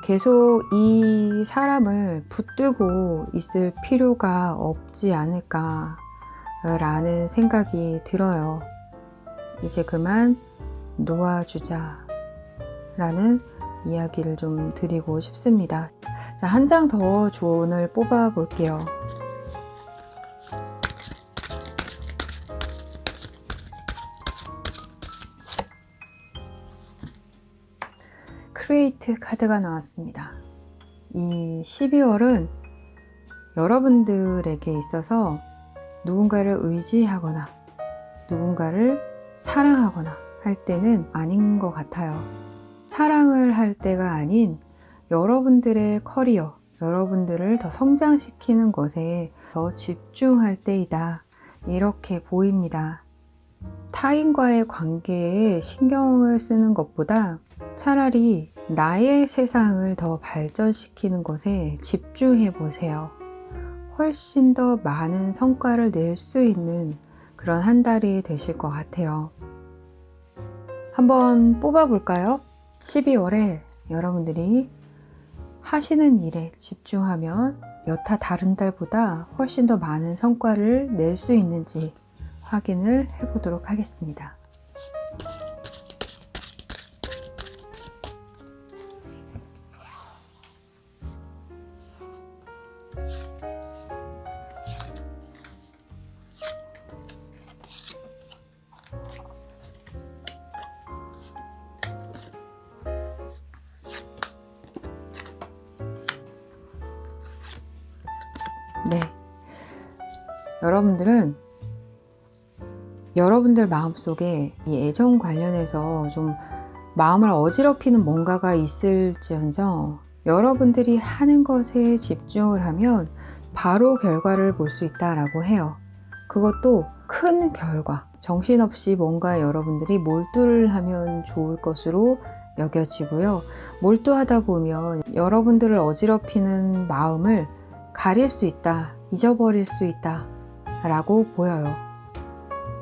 계속 이 사람을 붙들고 있을 필요가 없지 않을까 라는 생각이 들어요. 이제 그만 놓아주자 라는 이야기를 좀 드리고 싶습니다. 자, 한 장 더 조언을 뽑아 볼게요. 데이트 카드가 나왔습니다. 이 12월은 여러분들에게 있어서 누군가를 의지하거나 누군가를 사랑하거나 할 때는 아닌 것 같아요. 사랑을 할 때가 아닌 여러분들의 커리어, 여러분들을 더 성장시키는 것에 더 집중할 때이다. 이렇게 보입니다. 타인과의 관계에 신경을 쓰는 것보다 차라리 나의 세상을 더 발전시키는 것에 집중해 보세요. 훨씬 더 많은 성과를 낼 수 있는 그런 한 달이 되실 것 같아요. 한번 뽑아볼까요? 12월에 여러분들이 하시는 일에 집중하면 여타 다른 달보다 훨씬 더 많은 성과를 낼 수 있는지 확인을 해보도록 하겠습니다. 네, 여러분들은 여러분들 마음속에 이 애정 관련해서 좀 마음을 어지럽히는 뭔가가 있을지언정 여러분들이 하는 것에 집중을 하면 바로 결과를 볼 수 있다라고 해요. 그것도 큰 결과, 정신없이 뭔가 여러분들이 몰두를 하면 좋을 것으로 여겨지고요. 몰두하다 보면 여러분들을 어지럽히는 마음을 가릴 수 있다, 잊어버릴 수 있다 라고 보여요.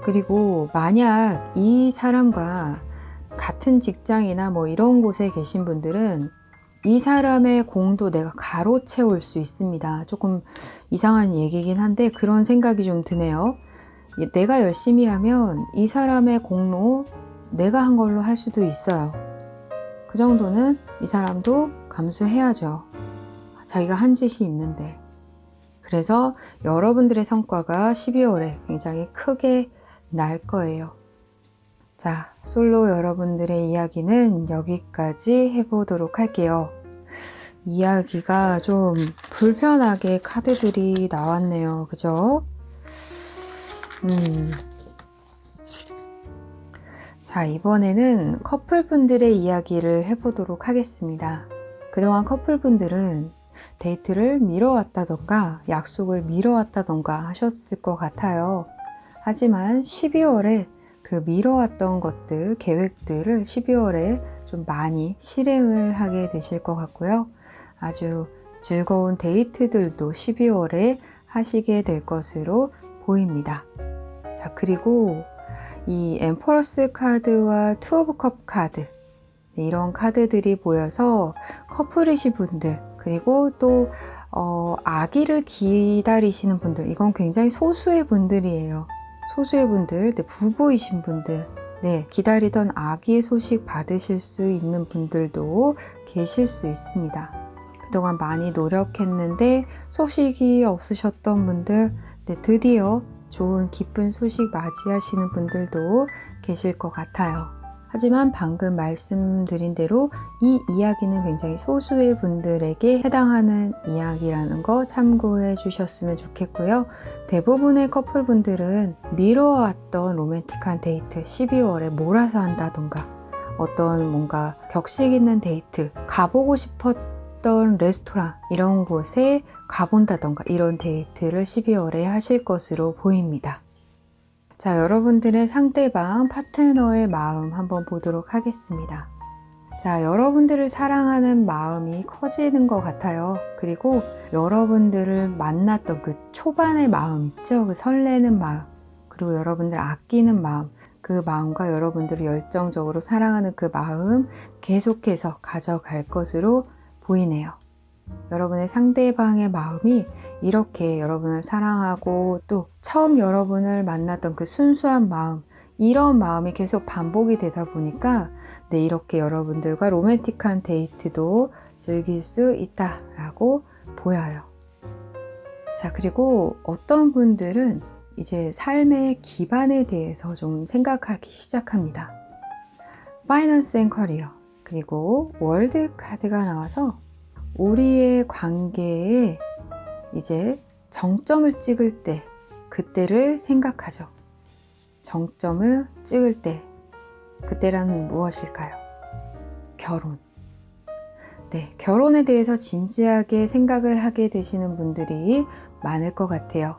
그리고 만약 이 사람과 같은 직장이나 뭐 이런 곳에 계신 분들은 이 사람의 공도 내가 가로채울 수 있습니다. 조금 이상한 얘기긴 한데 그런 생각이 좀 드네요. 내가 열심히 하면 이 사람의 공로 내가 한 걸로 할 수도 있어요. 그 정도는 이 사람도 감수해야죠. 자기가 한 짓이 있는데. 그래서 여러분들의 성과가 12월에 굉장히 크게 날 거예요. 자, 솔로 여러분들의 이야기는 여기까지 해보도록 할게요. 이야기가 좀 불편하게 카드들이 나왔네요. 그죠? 자, 이번에는 커플분들의 이야기를 해보도록 하겠습니다. 그동안 커플분들은 데이트를 미뤄왔다던가 약속을 미뤄왔다던가 하셨을 것 같아요. 하지만 12월에 그 미뤄왔던 것들, 계획들을 12월에 좀 많이 실행을 하게 되실 것 같고요. 아주 즐거운 데이트들도 12월에 하시게 될 것으로 보입니다. 자, 그리고 이 엠퍼러스 카드와 투 오브 컵 카드, 이런 카드들이 보여서 커플이신 분들, 그리고 또 아기를 기다리시는 분들, 이건 굉장히 소수의 분들이에요. 소수의 분들, 부부이신 분들, 기다리던 아기의 소식 받으실 수 있는 분들도 계실 수 있습니다. 그동안 많이 노력했는데 소식이 없으셨던 분들, 드디어 좋은 기쁜 소식 맞이하시는 분들도 계실 것 같아요. 하지만 방금 말씀드린 대로 이 이야기는 굉장히 소수의 분들에게 해당하는 이야기라는 거 참고해 주셨으면 좋겠고요. 대부분의 커플분들은 미뤄왔던 로맨틱한 데이트 12월에 몰아서 한다던가 어떤 뭔가 격식 있는 데이트, 가보고 싶었던 레스토랑 이런 곳에 가본다던가 이런 데이트를 12월에 하실 것으로 보입니다. 자, 여러분들의 상대방, 파트너의 마음 한번 보도록 하겠습니다. 자, 여러분들을 사랑하는 마음이 커지는 것 같아요. 그리고 여러분들을 만났던 그 초반의 마음 있죠? 그 설레는 마음, 그리고 여러분들 아끼는 마음, 그 마음과 여러분들을 열정적으로 사랑하는 그 마음 계속해서 가져갈 것으로 보이네요. 여러분의 상대방의 마음이 이렇게 여러분을 사랑하고 또 처음 여러분을 만났던 그 순수한 마음, 이런 마음이 계속 반복이 되다 보니까 이렇게 여러분들과 로맨틱한 데이트도 즐길 수 있다라고 보여요. 자, 그리고 어떤 분들은 이제 삶의 기반에 대해서 좀 생각하기 시작합니다. 파이낸스 앤 커리어, 그리고 월드 카드가 나와서 우리의 관계에 이제 정점을 찍을 때, 그때를 생각하죠. 정점을 찍을 때, 그때란 무엇일까요? 결혼. 네, 결혼에 대해서 진지하게 생각을 하게 되시는 분들이 많을 것 같아요.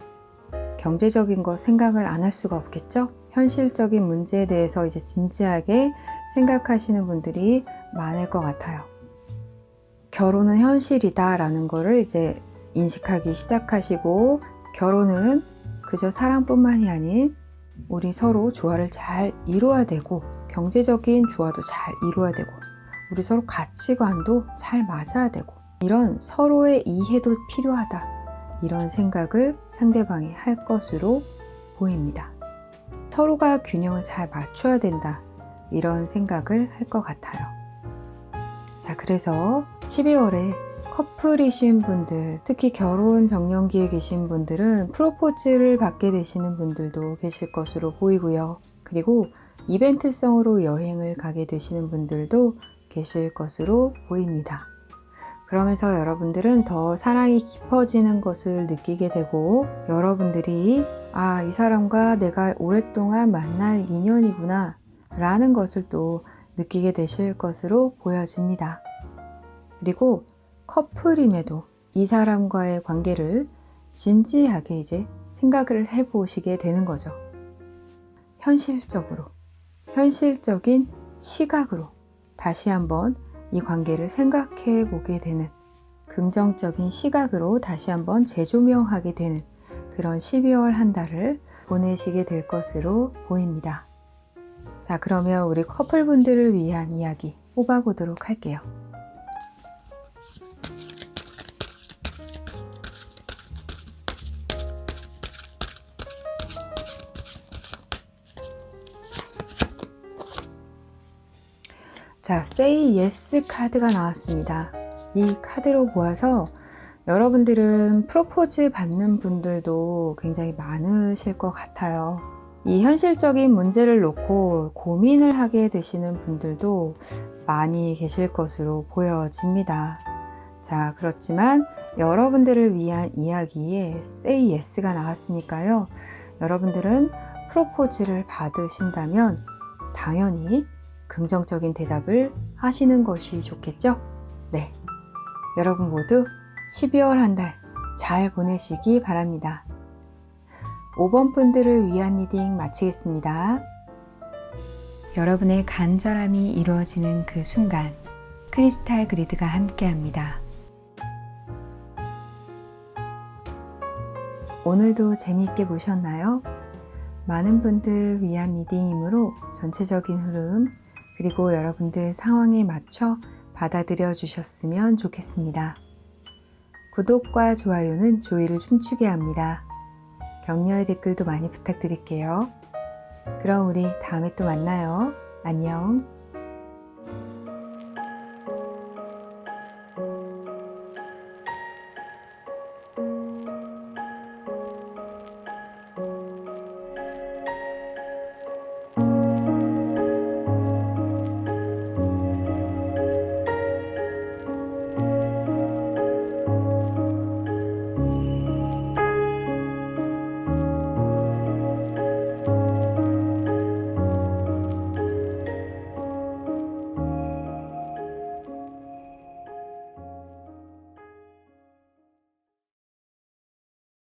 경제적인 것 생각을 안 할 수가 없겠죠? 현실적인 문제에 대해서 이제 진지하게 생각하시는 분들이 많을 것 같아요. 결혼은 현실이다라는 거를 이제 인식하기 시작하시고, 결혼은 그저 사랑뿐만이 아닌 우리 서로 조화를 잘 이루어야 되고, 경제적인 조화도 잘 이루어야 되고, 우리 서로 가치관도 잘 맞아야 되고, 이런 서로의 이해도 필요하다, 이런 생각을 상대방이 할 것으로 보입니다. 서로가 균형을 잘 맞춰야 된다, 이런 생각을 할 것 같아요. 자, 그래서 12월에 커플이신 분들, 특히 결혼 정년기에 계신 분들은 프로포즈를 받게 되시는 분들도 계실 것으로 보이고요. 그리고 이벤트성으로 여행을 가게 되시는 분들도 계실 것으로 보입니다. 그러면서 여러분들은 더 사랑이 깊어지는 것을 느끼게 되고, 여러분들이 이 사람과 내가 오랫동안 만날 인연이구나 라는 것을 또 느끼게 되실 것으로 보여집니다. 그리고 커플임에도 이 사람과의 관계를 진지하게 이제 생각을 해보시게 되는 거죠. 현실적인 시각으로 다시 한번 이 관계를 생각해 보게 되는, 긍정적인 시각으로 다시 한번 재조명하게 되는 그런 12월 한 달을 보내시게 될 것으로 보입니다. 자, 그러면 우리 커플분들을 위한 이야기 뽑아보도록 할게요. 자, Say Yes 카드가 나왔습니다. 이 카드로 보아서 여러분들은 프로포즈 받는 분들도 굉장히 많으실 것 같아요. 이 현실적인 문제를 놓고 고민을 하게 되시는 분들도 많이 계실 것으로 보여집니다. 자, 그렇지만 여러분들을 위한 이야기에 Say Yes가 나왔으니까요. 여러분들은 프로포즈를 받으신다면 당연히 긍정적인 대답을 하시는 것이 좋겠죠? 네. 여러분 모두 12월 한 달 잘 보내시기 바랍니다. 5번 분들을 위한 리딩 마치겠습니다. 여러분의 간절함이 이루어지는 그 순간, 크리스탈 그리드가 함께합니다. 오늘도 재미있게 보셨나요? 많은 분들 위한 리딩이므로 전체적인 흐름, 그리고 여러분들 상황에 맞춰 받아들여 주셨으면 좋겠습니다. 구독과 좋아요는 조이를 춤추게 합니다. 격려의 댓글도 많이 부탁드릴게요. 그럼 우리 다음에 또 만나요. 안녕.